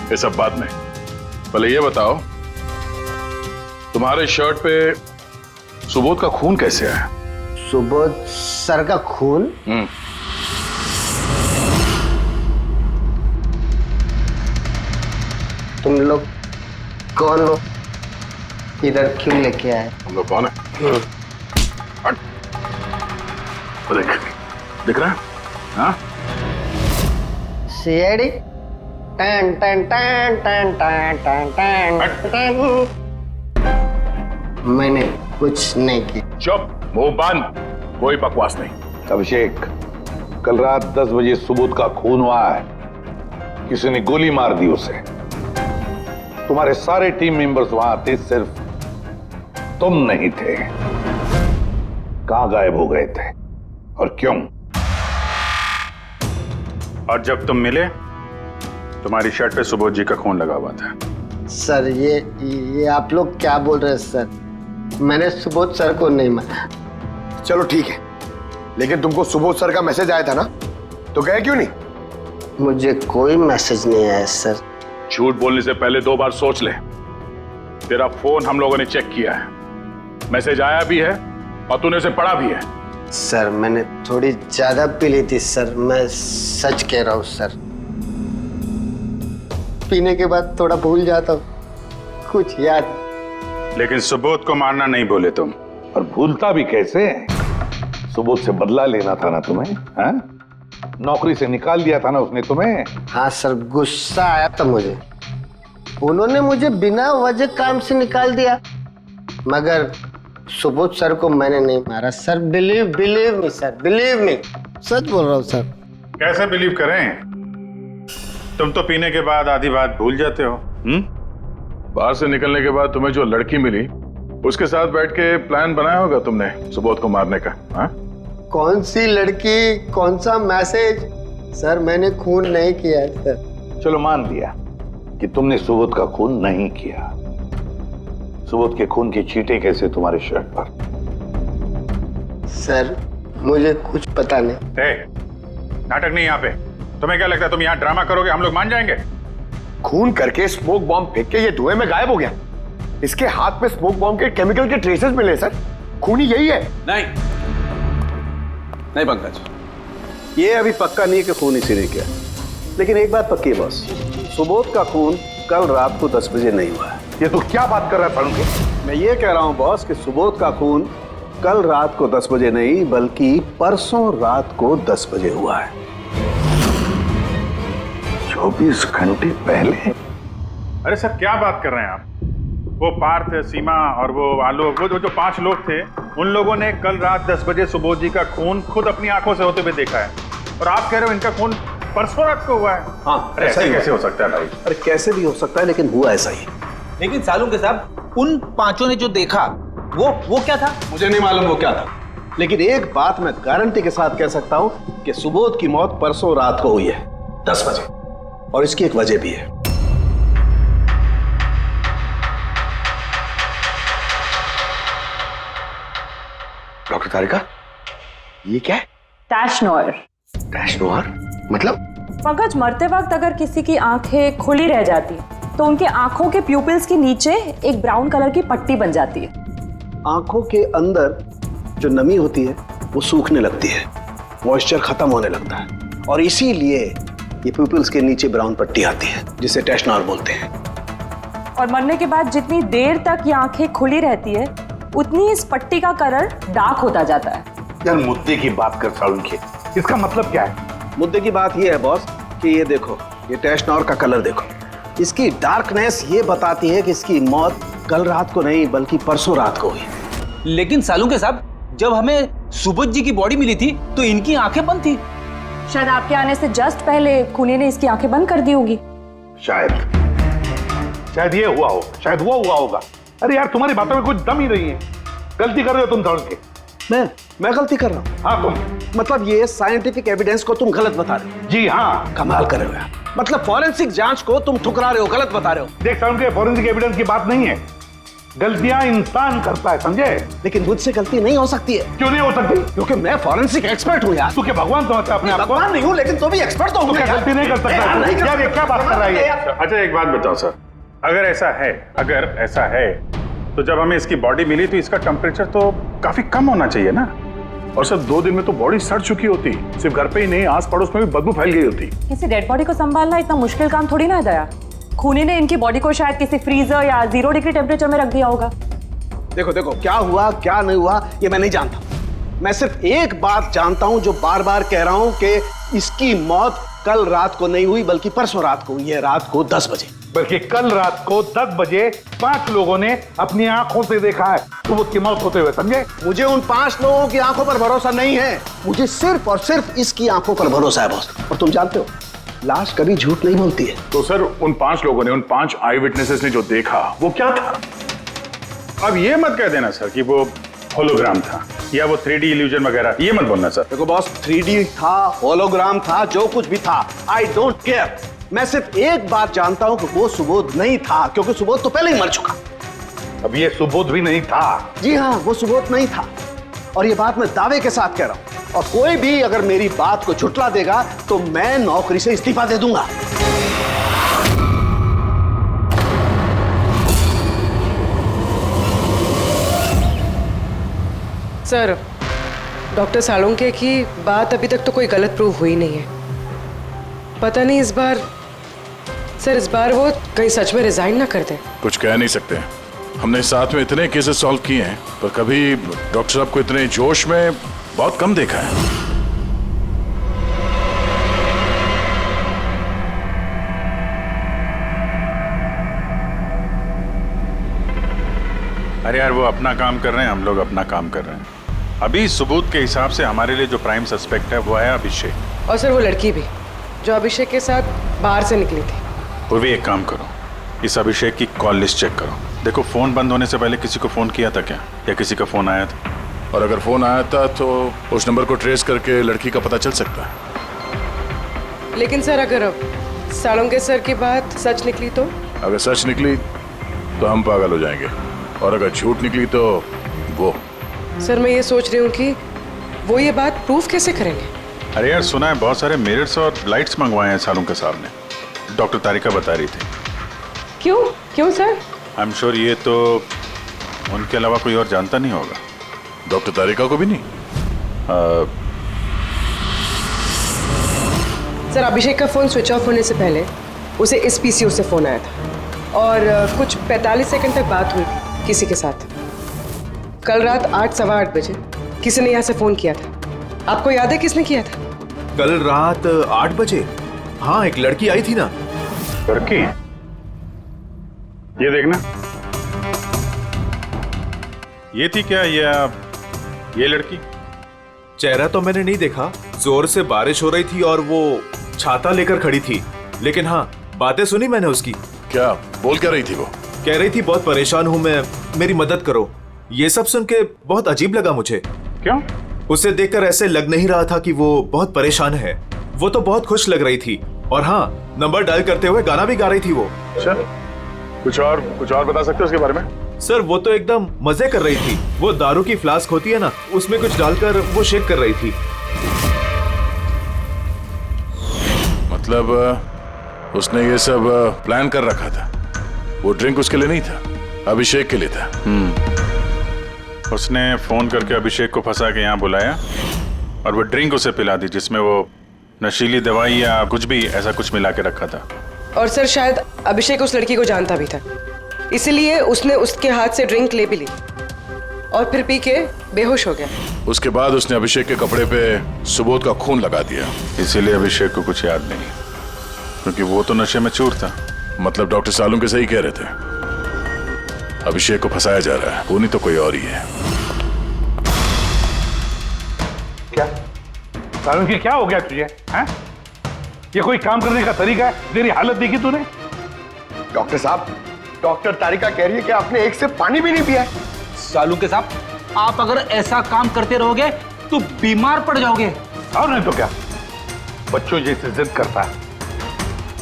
ये सब बात नहीं। पहले ये बताओ, तुम्हारे शर्ट पे सुबोध का खून कैसे आया? सुबोध सर का खून? तुम लोग कौन हो? इधर क्यों लेके आए? हम लोग कौन है? देख, दिख रहा है? हाँ? सीआईडी? टन टन टन टन टन टन टन टन। मैंने कुछ नहीं किया। चुप, मुंह बंद, कोई बकवास नहीं। अभिषेक, कल रात 10 बजे सुबोध का खून हुआ है। किसी ने गोली मार दी उसे। तुम्हारे सारे टीम मेंबर्स वहां थे, सिर्फ तुम नहीं थे। कहां गायब हो गए थे और क्यों? और जब तुम मिले, तुम्हारी शर्ट पे सुबोध जी का खून लगा हुआ था। सर ये आप लोग क्या बोल रहे हैं सर? मैंने सुबोध सर को नहीं मारा। चलो ठीक है, लेकिन तुमको सुबोध सर का मैसेज आया था ना, तो गए क्यों नहीं? मुझे कोई मैसेज नहीं आया सर। झूठ बोलने से पहले 2 बार सोच ले। तेरा फोन हम लोगों ने चेक किया है, मैसेज आया भी है और तूने उसे पढ़ा भी है। सर मैंने थोड़ी ज्यादा पी ली थी सर, मैं सच कह रहा हूँ सर। पीने के बाद थोड़ा भूल जाता हूँ, कुछ याद। लेकिन सुबोध को मारना नहीं बोले तुम। और भूलता भी कैसे? सुबोध से बदला लेना था ना तुम्हें, हाँ? नौकरी से निकाल दिया था ना उसने तुम्हें। हाँ सर, गुस्सा आया था मुझे। उन्होंने मुझे बिना वजह काम से निकाल दिया, मगर सुबोध सर को मैंने नहीं मारा sir. Believe me sir, believe me, सच बोल रहा हूँ सर। कैसे बिलीव करें? तुम तो पीने के बाद आधी बात भूल जाते हो। बाहर से निकलने के बाद तुम्हें जो लड़की मिली उसके साथ बैठ के प्लान बनाया होगा तुमने सुबोध को मारने का। हाँ? कौन सी लड़की, कौन सा मैसेज? सर मैंने खून नहीं किया है सर। चलो मान लिया कि तुमने सुबोध का खून नहीं किया। सुबोध के खून की चींटे कैसे तुम्हारे शर्ट पर? सर मुझे कुछ पता नहीं। नाटक नहीं यहाँ पे। तुम्हें क्या लगता है तुम यहाँ ड्रामा करोगे हम लोग मान जाएंगे? खून करके स्मोक बॉम्ब फेंक के ये धुएं में गायब हो गया। इसके हाथ में स्मोक बॉम्ब के केमिकल के ट्रेसेस मिले सर। खूनी यही है। नहीं पंकज, ये अभी पक्का नहीं है कि खून इसी ने किया, लेकिन एक बात पक्की है बॉस, सुबोध का खून कल रात को 10 बजे नहीं हुआ है। ये तू क्या बात कर रहा है फड़ूंगे? मैं ये कह रहा हूं बॉस कि सुबोध का खून कल रात को 10 बजे नहीं बल्कि परसों रात को 10 बजे हुआ है। 24 घंटे पहले? अरे सर क्या बात कर रहे हैं आप? वो पार्थ, सीमा और वो आलोक, वो जो 5 लोग थे, उन लोगों ने कल रात 10 बजे सुबोध जी का खून खुद अपनी आंखों से होते हुए देखा है, और आप कह रहे हो इनका खून परसों रात को हुआ है? हाँ, अरे ऐसे कैसे हो सकता है भाई? अरे कैसे भी हो सकता है, लेकिन हुआ ऐसा ही। लेकिन सालू के साहब, उन 5 ने जो देखा वो क्या था? मुझे नहीं मालूम वो क्या था, लेकिन एक बात मैं गारंटी के साथ कह सकता हूं कि सुबोध की मौत परसों रात को हुई है 10 बजे, और इसकी एक वजह भी है। डॉक्टर तारिका, ये क्या है? टैश नोयर। टैश नोयर मतलब? पंकज, मरते वक्त अगर किसी की आंखें खुली रह जाती तो उनके आंखों के प्यूपिल्स के नीचे एक ब्राउन कलर की पट्टी बन जाती है। आंखों के अंदर जो नमी होती है वो सूखने लगती है, मॉइस्चर खत्म होने लगता है, और इसीलिए ये प्यूपिल्स के नीचे ब्राउन पट्टी आती है जिसे टैश नोयर बोलते हैं। और मरने के बाद जितनी देर तक ये आंखें खुली रहती है उतनी इस पट्टी का कलर डार्क होता जाता है। यार मुद्दे की बात कर सालुंखे, इसका मतलब क्या है? मुद्दे की बात ये है बॉस कि ये देखो, ये टैश नोयर का कलर देखो, इसकी डार्कनेस ये बताती है कि इसकी मौत कल रात को नहीं बल्कि परसों रात को हुई। लेकिन सालू के साहब, जब हमें सुबोध जी की बॉडी मिली थी तो इनकी आंखें बंद थी। शायद आपके आने से जस्ट पहले खूनी ने इसकी आंखें बंद कर दी होगी। शायद ये हुआ हो, शायद वो हुआ होगा। अरे यार तुम्हारी बातों में कुछ दम ही नहीं है। गलती कर रहे हो तुम सालुंखे के। मैं गलती कर रहा हूँ? हाँ तुम। मतलब ये साइंटिफिक एविडेंस को तुम गलत बता रहे हो? जी हाँ। कमाल कर रहे हो यार, मतलब फॉरेंसिक जांच को तुम ठुकरा रहे हो, गलत बता रहे हो। देख सालुंखे, फॉरेंसिक एविडेंस की बात नहीं है, गलतियां इंसान करता है, समझे? लेकिन मुझसे गलती नहीं हो सकती है। क्यों नहीं हो सकती? क्योंकि मैं फॉरेंसिक एक्सपर्ट हूँ यार। तू क्या भगवान समझता है अपने आप को? भगवान नहीं हूँ, लेकिन तो भी एक्सपर्ट तो हूँ। गलती नहीं कर सकता यार, ये क्या बात कर रहा है? अच्छा एक बात बताओ सर, अगर ऐसा है तो जब हमें इसकी बॉडी मिली तो इसका टेम्परेचर तो काफी कम होना चाहिए ना, और सर 2 दिन में तो बॉडी सड़ चुकी होती। सिर्फ घर पे ही नहीं, आस पड़ोस में भी बदबू फैल गई होती। किसी डेड बॉडी को संभालना इतना मुश्किल काम थोड़ी ना है दया। खूनी ने इनकी बॉडी को शायद किसी फ्रीजर या 0 डिग्री टेम्परेचर में रख दिया होगा। देखो क्या हुआ क्या नहीं हुआ ये मैं नहीं जानता। मैं सिर्फ एक बात जानता हूं जो बार बार कह रहा हूं कि इसकी मौत कल रात को नहीं हुई बल्कि परसों रात को हुई है, रात को 10 बजे। बल्कि कल रात को 10 बजे 5 लोगों ने अपनी आंखों से देखा है सुबोध की मौत होते हुए, समझे? मुझे उन 5 लोगों की आंखों पर भरोसा नहीं है, मुझे सिर्फ और सिर्फ इसकी आंखों पर भरोसा है बॉस। और तुम जानते हो लाश कभी झूठ नहीं बोलती है। तो सर उन 5 लोगों ने, उन 5 आई विटनेसेस ने जो देखा वो क्या था? अब ये मत कह देना सर कि वो होलोग्राम था या वो 3D इल्यूजन वगैरह, ये मत बोलना सर। देखो बॉस, 3D था, होलोग्राम था, जो कुछ भी था, आई डोंट केयर। मैं सिर्फ एक बात जानता हूं कि वो सुबोध नहीं था, क्योंकि सुबोध तो पहले ही मर चुका। अब ये सुबोध भी नहीं था? जी हाँ, वो सुबोध नहीं था, और ये बात मैं दावे के साथ कह रहा हूं। और कोई भी अगर मेरी बात को झुठला देगा तो मैं नौकरी से इस्तीफा दे दूंगा। सर, डॉक्टर सालुंखे की बात अभी तक तो कोई गलत प्रूव हुई नहीं है। पता नहीं इस बार वो कहीं सच में रिजाइन ना कर दें। कुछ कह नहीं सकते। हमने साथ में इतने केसेस सॉल्व किए हैं पर कभी डॉक्टर साहब को इतने जोश में बहुत कम देखा है। अरे यार वो अपना काम कर रहे हैं, हम लोग अपना काम कर रहे हैं। अभी सबूत के हिसाब से हमारे लिए जो प्राइम सस्पेक्ट है वो है अभिषेक। और सर वो लड़की भी जो अभिषेक के साथ बाहर से निकली थी। वो भी एक काम करो, इस अभिषेक की कॉल लिस्ट चेक करो। देखो फोन बंद होने से पहले किसी को फोन किया था क्या, या किसी का फोन आया था? और अगर फोन आया था तो उस नंबर को ट्रेस करके लड़की का पता चल सकता है। लेकिन सर अगर सालुंके सर की बात सच निकली तो? अगर सच निकली तो हम पागल हो जाएंगे, और अगर झूठ निकली तो वो। सर मैं ये सोच रही हूँ कि वो ये बात प्रूफ कैसे करेंगे? अरे यार सुना है बहुत सारे मिरर्स और लाइट्स मंगवाए हैं सालुंके साहब ने, डॉक्टर तारिका बता रही थी। क्यों सर? आई एम श्योर ये तो उनके अलावा कोई और जानता नहीं होगा। डॉक्टर तारिका को भी नहीं? सर अभिषेक का फोन स्विच ऑफ होने से पहले उसे इस पीसीओ से फोन आया था और कुछ 45 सेकंड तक बात हुई थी किसी के साथ। कल रात 8 सवा 8 बजे किसी ने यहाँ से फोन किया था। आपको याद है किसने किया था? कल रात 8 बजे? हाँ, एक लड़की आई थी ना। लड़की? ये देखना, ये थी क्या ये लड़की? चेहरा तो मैंने नहीं देखा, जोर से बारिश हो रही थी और वो छाता लेकर खड़ी थी, लेकिन हाँ बातें सुनी मैंने उसकी। क्या बोल क्या रही थी वो? कह रही थी बहुत परेशान हूँ मैं, मेरी मदद करो। ये सब सुन के बहुत अजीब लगा मुझे। क्यों? उसे देखकर ऐसे लग नहीं रहा था कि वो बहुत परेशान है। वो तो बहुत खुश लग रही थी, और हाँ नंबर डायल करते हुए गाना भी गा रही थी वो। अच्छा, कुछ और बता सकते हो उसके बारे में? सर वो तो एकदम मजे कर रही थी। वो दारू की फ्लास्क होती है ना, उसमें कुछ डालकर वो शेक कर रही थी। मतलब उसने ये सब प्लान कर रखा था। वो ड्रिंक उसके लिए नहीं था, अभिषेक के लिए था। उसने फोन करके अभिषेक को फंसा के यहाँ बुलाया और वो ड्रिंक उसे पिला दी जिसमें वो नशीली दवाई या कुछ भी ऐसा कुछ मिला के रखा था। और सर शायद अभिषेक उस लड़की को जानता भी था, इसलिए उसने उसके हाथ से ड्रिंक ले भी ली और फिर पी के बेहोश हो गया। उसके बाद उसने अभिषेक के कपड़े पे सुबोध का खून लगा दिया। इसीलिए अभिषेक को कुछ याद नहीं, क्योंकि वो तो नशे में चूर था। मतलब डॉक्टर सालुंके सही कह रहे थे, अभिषेक को फंसाया जा रहा है, वो नहीं तो कोई और ही है। क्या सालुंके, क्या हो गया तुझे? हैं? ये कोई काम करने का तरीका है? तेरी हालत देखी तूने? डॉक्टर साहब, डॉक्टर तारिका कह रही है कि आपने एक सिर्फ पानी भी नहीं पिया। सालुंके साहब, आप अगर ऐसा काम करते रहोगे तो बीमार पड़ जाओगे। और नहीं तो क्या, बच्चों जैसे जिद करता है।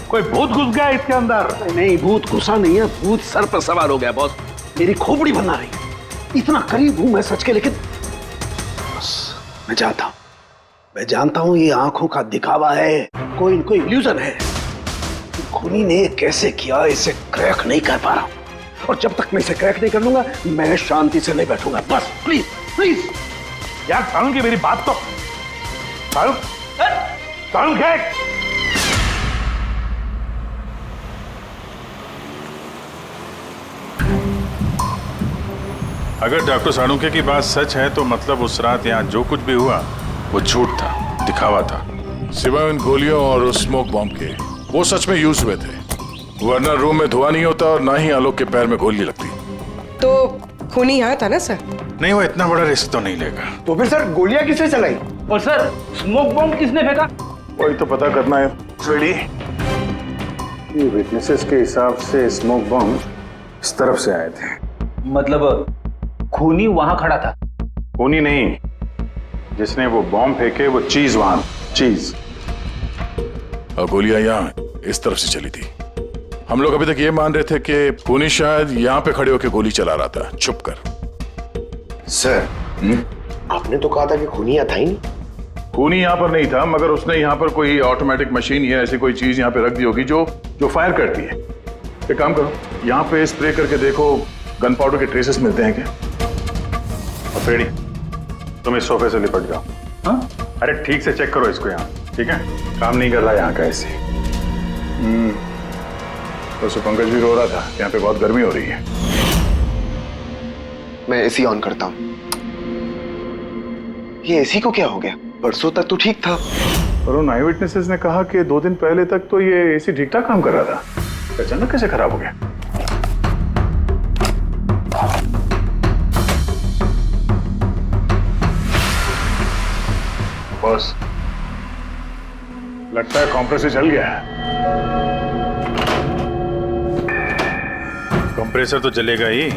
कोई भूत घुस गया इसके अंदर। नहीं, भूत घुसा नहीं है, भूत सर पर सवार हो गया बॉस। मेरी खोपड़ी बना रही। इतना करीब हूं मैं सच के, लेकिन बस मैं जानता हूं ये आंखों का दिखावा है, कोई इनको इल्यूजन है। खूनी ने कैसे किया इसे क्रैक नहीं कर पा रहा हूं, और जब तक मैं इसे क्रैक नहीं कर लूंगा मैं शांति से नहीं बैठूंगा। बस प्लीज प्लीज यार सालुंके, मेरी बात तो सालुंके। अगर डॉक्टर सालुंके की बात सच है तो मतलब उस रात यहाँ जो कुछ भी हुआ वो झूठ था, दिखावा था। सिवाय उन गोलियों और उस स्मोक बॉम्ब के, वो सच में यूज हुए थे, वरना रूम में धुआं नहीं होता और ना ही आलोक के पैर में गोली लगती। तो खूनी यहाँ था ना सर? नहीं, वो इतना बड़ा रिस्क तो नहीं लेगा। तो फिर सर गोलियां किसने चलाई? और सर स्मोक बॉम्ब किसने फेंका? वही तो पता करना है। ये विटनेसेस के हिसाब से स्मोक बॉम्ब इस तरफ से आए थे। मतलब खूनी वहां खड़ा था? खूनी नहीं, जिसने वो बॉम्ब फेंके वो चीज वहां, चीज। और गोलियां यहाँ इस तरफ से चली थी। हम लोग अभी तक ये मान रहे थे कि खूनी शायद यहाँ पे खड़े होकर गोली चला रहा था छुप कर। सर आपने तो कहा था कि खूनी यहाँ था ही नहीं। खूनी यहाँ पर नहीं था, मगर उसने यहाँ पर कोई ऑटोमेटिक मशीन या ऐसी कोई चीज यहाँ पे रख दी होगी जो फायर करती है। एक काम करो, यहाँ पे स्प्रे करके देखो गन पाउडर के ट्रेसेस मिलते हैं क्या। और फेड़ी, तुम इस सोफे से लिपट जाओ। हाँ? अरे ठीक से चेक करो इसको यहाँ, ठीक है? काम नहीं कर रहा यहाँ का ऐसे। तो पंकज भी रो रहा था, यहाँ पे बहुत गर्मी हो रही है। मैं एसी ऑन करता हूँ। ये एसी को क्या हो गया? परसों तक तो ठीक था। और उन आई विटनेसेस ने कहा कि 2 दिन पहले तक तो ये एसी ठीक ठाक काम कर रहा था, अचानक कैसे खराब हो गया? बॉस, लगता है कॉम्प्रेसर जल गया है। कंप्रेसर तो जलेगा ही,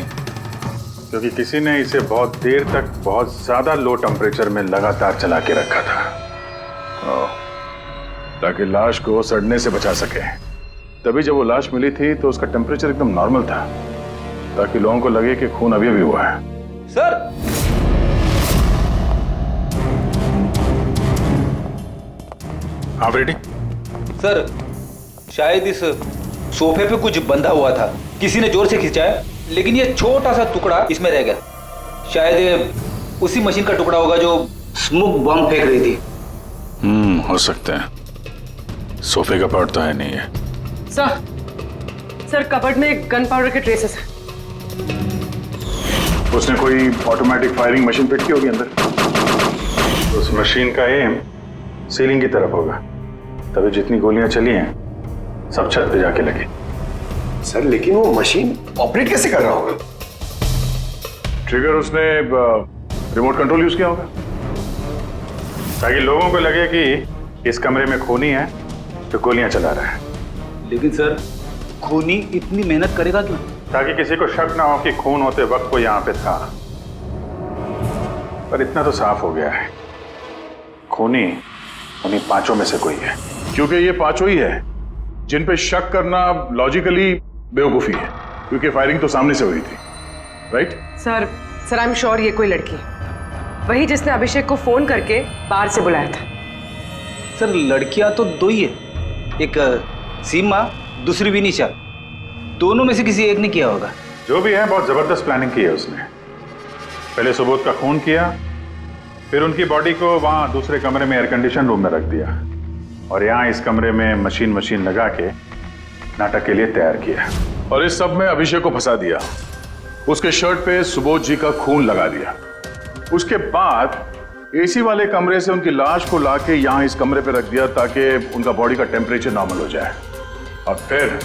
क्योंकि किसी ने इसे बहुत देर तक बहुत ज्यादा लो टेम्परेचर में लगातार चला के रखा था, ताकि लाश को सड़ने से बचा सके। तभी जब वो लाश मिली थी तो उसका टेम्परेचर एकदम नॉर्मल था, ताकि लोगों को लगे कि खून अभी अभी हुआ है। सर, आप रेडी? सर, शायद इस सोफे पे कुछ बंधा हुआ था, किसी ने जोर से खींचा, लेकिन ये छोटा सा टुकड़ा इसमें रह गया। शायद ये उसी मशीन का टुकड़ा होगा जो स्मोक बम फेंक रही थी। हो सकता है। सोफे का पार्ट तो है नहीं है। सर कबर्ड में गन पाउडर के ट्रेसेस हैं। उसने कोई ऑटोमेटिक फायरिंग मशीन फिट की होगी अंदर। उस मशीन का एम सीलिंग की तरफ होगा, तभी जितनी गोलियां चली हैं सब छत पे जाके लगी। सर लेकिन वो मशीन ऑपरेट कैसे कर रहा होगा? ट्रिगर उसने रिमोट कंट्रोल यूज किया होगा, ताकि लोगों को लगे कि इस कमरे में खूनी है तो गोलियां चला रहा है। लेकिन सर, खूनी इतनी मेहनत करेगा क्यों? ताकि किसी को शक ना हो कि खून होते वक्त वो यहाँ पे था। पर इतना तो साफ हो गया है, खूनी उन्हीं पांचों में से कोई है। क्योंकि ये पांचों ही है जिन पे शक करना लॉजिकली बेवकूफी है, क्योंकि फायरिंग तो सामने से हुई थी, right? Sir I am sure ये कोई लड़की है, वही जिसने अभिषेक को फोन करके बाहर से बुलाया था। सर, लड़कियां तो दो ही है, एक सीमा, दूसरी विनीशा। दोनों में से किसी एक ने किया होगा। जो भी है, बहुत जबरदस्त प्लानिंग की है उसने। पहले सुबोध का खून किया, फिर उनकी बॉडी को वहां दूसरे कमरे में एयर कंडीशन रूम में रख दिया, और यहाँ इस कमरे में मशीन लगा के नाटक के लिए तैयार किया। और इस सब में अभिषेक को फंसा दिया, उसके शर्ट पे सुबोध जी का खून लगा दिया। उसके बाद एसी वाले कमरे से उनकी लाश को लाके यहाँ इस कमरे पे रख दिया, ताकि उनका बॉडी का टेम्परेचर नॉर्मल हो जाए। और फिर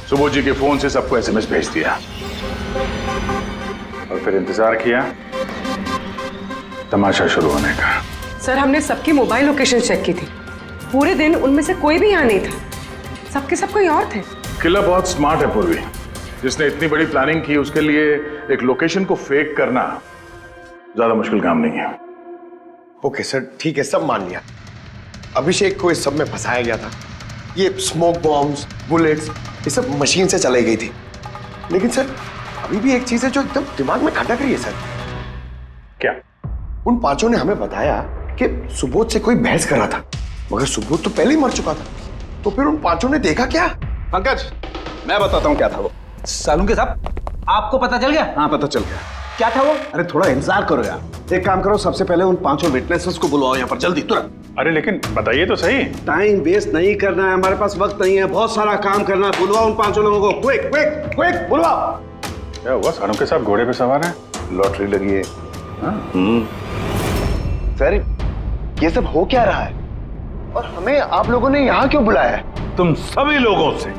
सुबोध जी के फोन से सबको एसएमएस भेज दिया, और फिर इंतजार किया तमाशा शुरू होने का। सर हमने सबकी मोबाइल लोकेशन चेक की थी, पूरे दिन उनमें से कोई भी यहाँ नहीं था, सबके सब कोई और थे। किलर बहुत स्मार्ट है पूर्वी, जिसने इतनी बड़ी प्लानिंग की उसके लिए एक लोकेशन को फेक करना ज्यादा मुश्किल काम नहीं है। ओके सर, ठीक है, सब मान लिया। अभिषेक को इस सब में फंसाया गया था। ये स्मोक बॉम्ब्स, बुलेट्स, ये सब मशीन से चलाई गई थी। लेकिन सर अभी भी एक चीज है जो एकदम दिमाग में खटक रही है सर। क्या? उन पांचों ने हमें बताया कि सुबोध से कोई बहस कर रहा था, मगर सुबोध तो पहले ही मर चुका था। तो फिर उन पांचों ने देखा क्या? पंकज, मैं बताता हूँ क्या था वो। सालुंके साहब, आपको पता चल गया? हाँ, पता चल गया। क्या था वो? अरे थोड़ा इंतजार करो यार। एक काम करो, सबसे पहले उन पांचों विटनेसेस को बुलाओ यहाँ पर जल्दी, तुरंत। अरे लेकिन बताइए तो सही। टाइम वेस्ट नहीं करना है, हमारे पास वक्त नहीं है, बहुत सारा काम करना है। बुलवाओ उन पांचों लोगों को, क्विक क्विक क्विक बुलवाओ। क्या हुआ? सालुंके साहब घोड़े पे सवार है? लॉटरी लगी है। सर ये सब हो क्या रहा है, और हमें आप लोगों ने यहाँ क्यों बुलाया है? तुम सभी लोगों से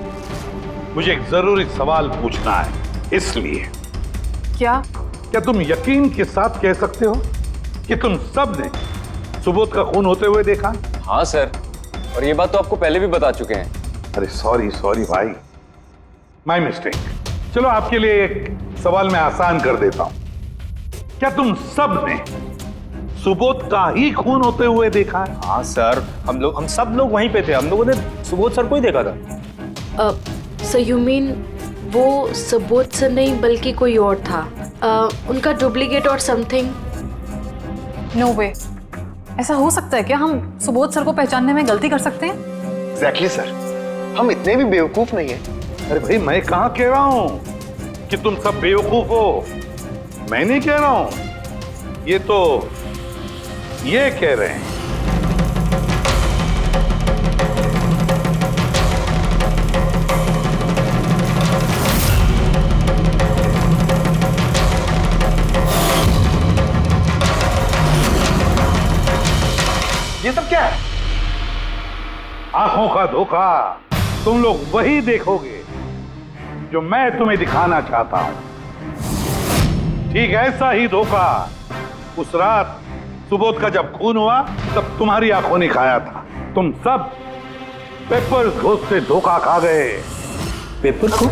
मुझे एक जरूरी सवाल पूछना है, इसलिए। क्या तुम यकीन के साथ कह सकते हो कि तुम सब ने सुबोध का खून होते हुए देखा? हाँ सर, और ये बात तो आपको पहले भी बता चुके हैं। अरे सॉरी भाई, माय मिस्टेक। चलो आपके लिए एक सवाल मैं आसान कर देता हूं। क्या तुम सब ने सुबोध का ही खून होते हुए देखा है? हाँ सर, हम सब लोग वहीं पे थे। हम लोगों ने सुबोध सर को ही देखा था। सर यू मीन वो सुबोध सर नहीं बल्कि कोई और था, उनका डुप्लीकेट और समथिंग? नो वे, ऐसा हो सकता है क्या? हम सुबोध सर को पहचानने में गलती कर सकते हैं? एग्जैक्टली सर, हम इतने भी बेवकूफ नहीं है। अरे भाई, मैं कहां कह रहा हूं कि तुम सब बेवकूफ हो। मैं नहीं कह रहा हूं, ये कह रहे हैं। ये सब क्या है? आंखों का धोखा। तुम लोग वही देखोगे जो मैं तुम्हें दिखाना चाहता हूं। ठीक ऐसा ही धोखा उस रात सुबोध का जब खून हुआ तब तुम्हारी आंखों ने खाया था। तुम सब पेपर घोष से धोखा खा गए। पेपर को?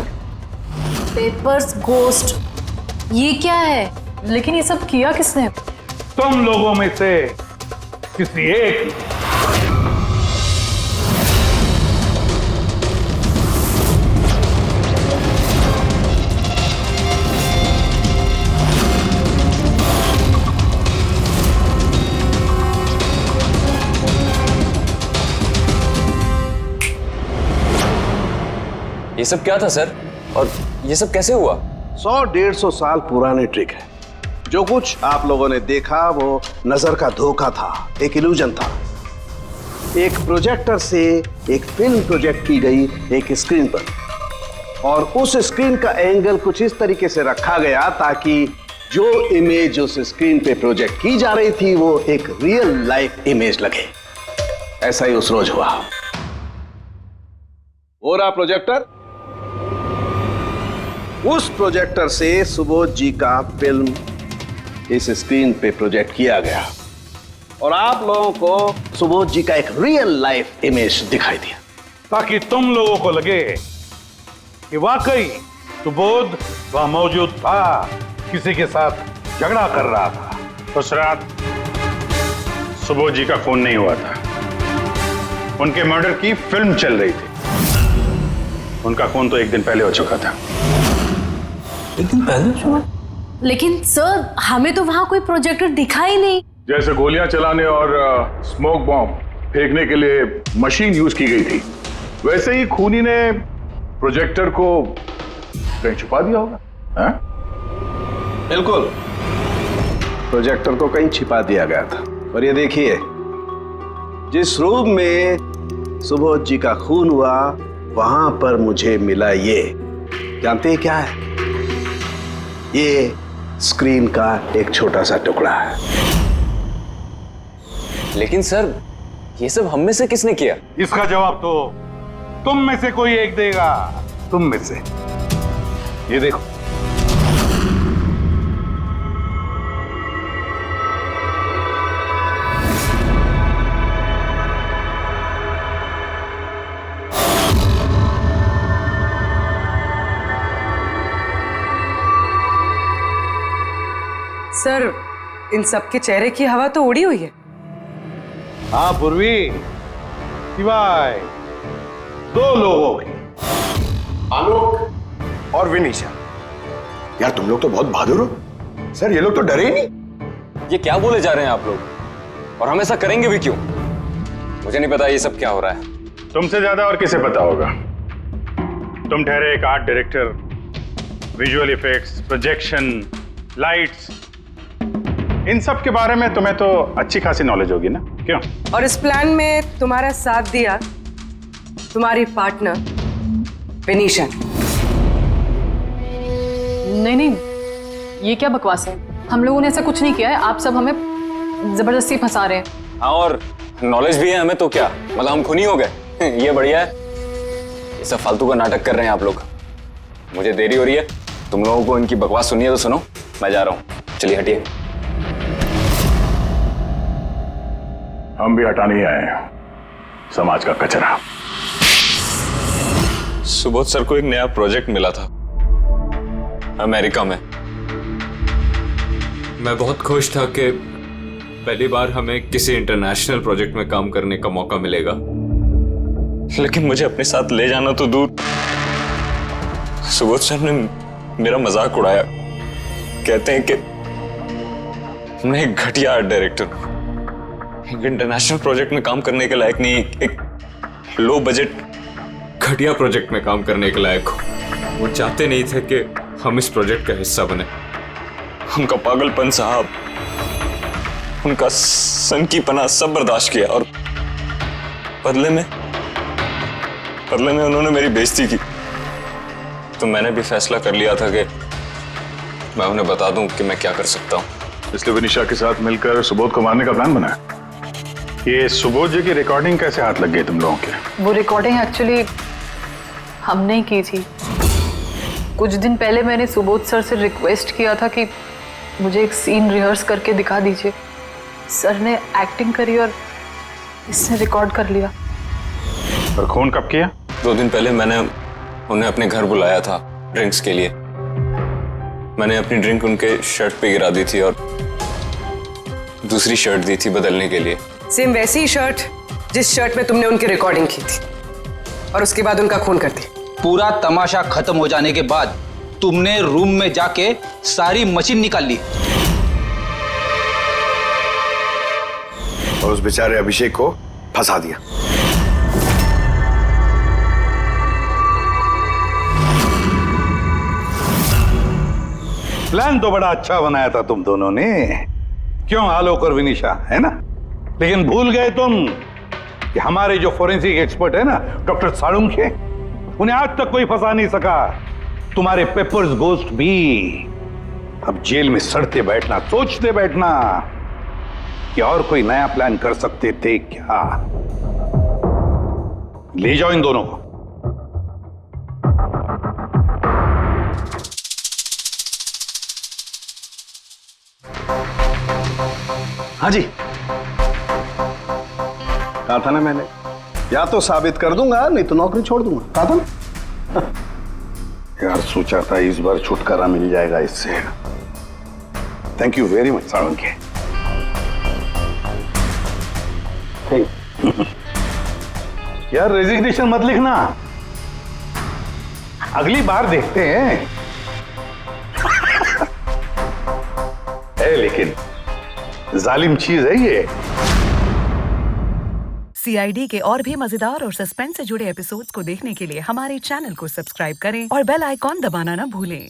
पेपर्स घोस्ट, ये क्या है? लेकिन ये सब किया किसने? तुम लोगों में से किसी एक ने। ये सब क्या था सर, और ये सब कैसे हुआ? 100-150 साल पुराने ट्रिक है। जो कुछ आप लोगों ने देखा वो नजर का धोखा था, एक इल्यूजन था। एक प्रोजेक्टर से एक फिल्म प्रोजेक्ट की गई एक स्क्रीन पर, और उस स्क्रीन का एंगल कुछ इस तरीके से रखा गया ताकि जो इमेज उस स्क्रीन पे प्रोजेक्ट की जा रही थी वो एक रियल लाइफ इमेज लगे। ऐसा ही उस रोज हुआ। हो रहा प्रोजेक्टर, उस प्रोजेक्टर से सुबोध जी का फिल्म इस स्क्रीन पे प्रोजेक्ट किया गया और आप लोगों को सुबोध जी का एक रियल लाइफ इमेज दिखाई दिया, ताकि तुम लोगों को लगे कि वाकई सुबोध वहां मौजूद था, किसी के साथ झगड़ा कर रहा था। उस रात सुबोध जी का खून नहीं हुआ था, उनके मर्डर की फिल्म चल रही थी। उनका खून तो एक दिन पहले हो चुका था। एक दिन पहले? लेकिन सर, हमें तो वहां कोई प्रोजेक्टर दिखा ही नहीं। जैसे गोलियां चलाने और स्मोक बॉम्ब फेंकने के लिए मशीन यूज की गई थी, वैसे ही खूनी ने प्रोजेक्टर को कहीं छुपा दिया होगा। हाँ? बिल्कुल, प्रोजेक्टर को कहीं छिपा दिया गया था। और ये देखिए, जिस रूम में सुबोध जी का खून हुआ वहां पर मुझे मिला ये, जानते हैं क्या है? ये स्क्रीन का एक छोटा सा टुकड़ा है। लेकिन सर, ये सब हम में से किसने किया? इसका जवाब तो तुम में से कोई एक देगा। तुम में से। ये देखो, सर, इन सबके चेहरे की हवा तो उड़ी हुई है। हाँ पूर्वी, सिवाय 2 लोगों की, आलोक और विनीशा। यार तुम लोग तो बहुत बहादुर हो। सर ये लोग तो डरे ही नहीं। ये क्या बोले जा रहे हैं आप लोग, और हम ऐसा करेंगे भी क्यों? मुझे नहीं पता ये सब क्या हो रहा है। तुमसे ज्यादा और किसे पता होगा? तुम ठहरे एक art director, visual effects, projection, lights, इन सब के बारे में तुम्हें तो अच्छी खासी नॉलेज होगी ना, क्यों? और इस प्लान में तुम्हारा साथ दिया तुम्हारी पार्टनर विनीशा। नहीं, ये क्या बकवास है? हम लोगों ने ऐसा कुछ नहीं किया है। आप सब हमें जबरदस्ती फंसा रहे हैं। हाँ, और नॉलेज भी है हमें तो क्या, मतलब हम खूनी हो गए? ये बढ़िया है। ये सब फालतू का नाटक कर रहे हैं आप लोग। मुझे देरी हो रही है, तुम लोगों को इनकी बकवास सुनिए तो सुनो, मैं जा रहा हूँ। चलिए हटिए। हम भी हटाने ही आए हैं समाज का कचरा। सुबोध सर को एक नया प्रोजेक्ट मिला था अमेरिका में। मैं बहुत खुश था कि पहली बार हमें किसी इंटरनेशनल प्रोजेक्ट में काम करने का मौका मिलेगा। लेकिन मुझे अपने साथ ले जाना तो दूर, सुबोध सर ने मेरा मजाक उड़ाया। कहते हैं कि मैं एक घटिया आर्ट डायरेक्टर हूं, एक इंटरनेशनल प्रोजेक्ट में काम करने के लायक नहीं, एक लो बजट घटिया प्रोजेक्ट में काम करने के लायक हो। वो चाहते नहीं थे कि हम इस प्रोजेक्ट का हिस्सा बने। उनका पागलपन साहब, उनका सनकीपना सब बर्दाश्त किया, और बदले में उन्होंने मेरी बेइज्जती की। तो मैंने भी फैसला कर लिया था कि मैं उन्हें बता दूं कि मैं क्या कर सकता हूं। इसलिए विनीशा के साथ मिलकर सुबोध को मारने का प्लान बनाया। ये सुबोध जी की रिकॉर्डिंग कैसे हाथ लग गई तुम लोगों के? वो रिकॉर्डिंग एक्चुअली हमने ही की थी। कुछ दिन पहले मैंने सुबोध सर से रिक्वेस्ट किया था कि मुझे एक सीन रिहर्स करके दिखा दीजिए। सर ने एक्टिंग करी और इसने रिकॉर्ड कर लिया। और खून कब किया? 2 दिन पहले मैंने उन्हें अपने घर बुलाया था ड्रिंक्स के लिए। मैंने अपनी ड्रिंक उनके शर्ट पे गिरा दी थी और दूसरी शर्ट दी थी बदलने के लिए। सेम वैसी ही शर्ट जिस शर्ट में तुमने उनकी रिकॉर्डिंग की थी और उसके बाद उनका खून कर दिया। पूरा तमाशा खत्म हो जाने के बाद तुमने रूम में जाके सारी मशीन निकाल ली और उस बेचारे अभिषेक को फंसा दिया। प्लान तो बड़ा अच्छा बनाया था तुम दोनों ने, क्यों आलोक और विनिशा, है ना? लेकिन भूल गए तुम कि हमारे जो फोरेंसिक एक्सपर्ट है ना डॉक्टर साळुंखे, उन्हें आज तक कोई फंसा नहीं सका। तुम्हारे पेपर्स गोस्ट भी अब जेल में सड़ते बैठना, सोचते बैठना कि और कोई नया प्लान कर सकते थे क्या। ले जाओ इन दोनों को। हाँ जी, कहा था ना मैंने, या तो साबित कर दूंगा नहीं तो नौकरी छोड़ दूंगा, कहा था ना। यार सोचा था इस बार छुटकारा मिल जाएगा इससे। Thank you very much Salunkhe. यार रेजिग्नेशन मत लिखना, अगली बार देखते हैं। है लेकिन जालिम चीज है ये। CID के और भी मजेदार और सस्पेंस से जुड़े एपिसोड्स को देखने के लिए हमारे चैनल को सब्सक्राइब करें और बेल आइकॉन दबाना ना भूलें।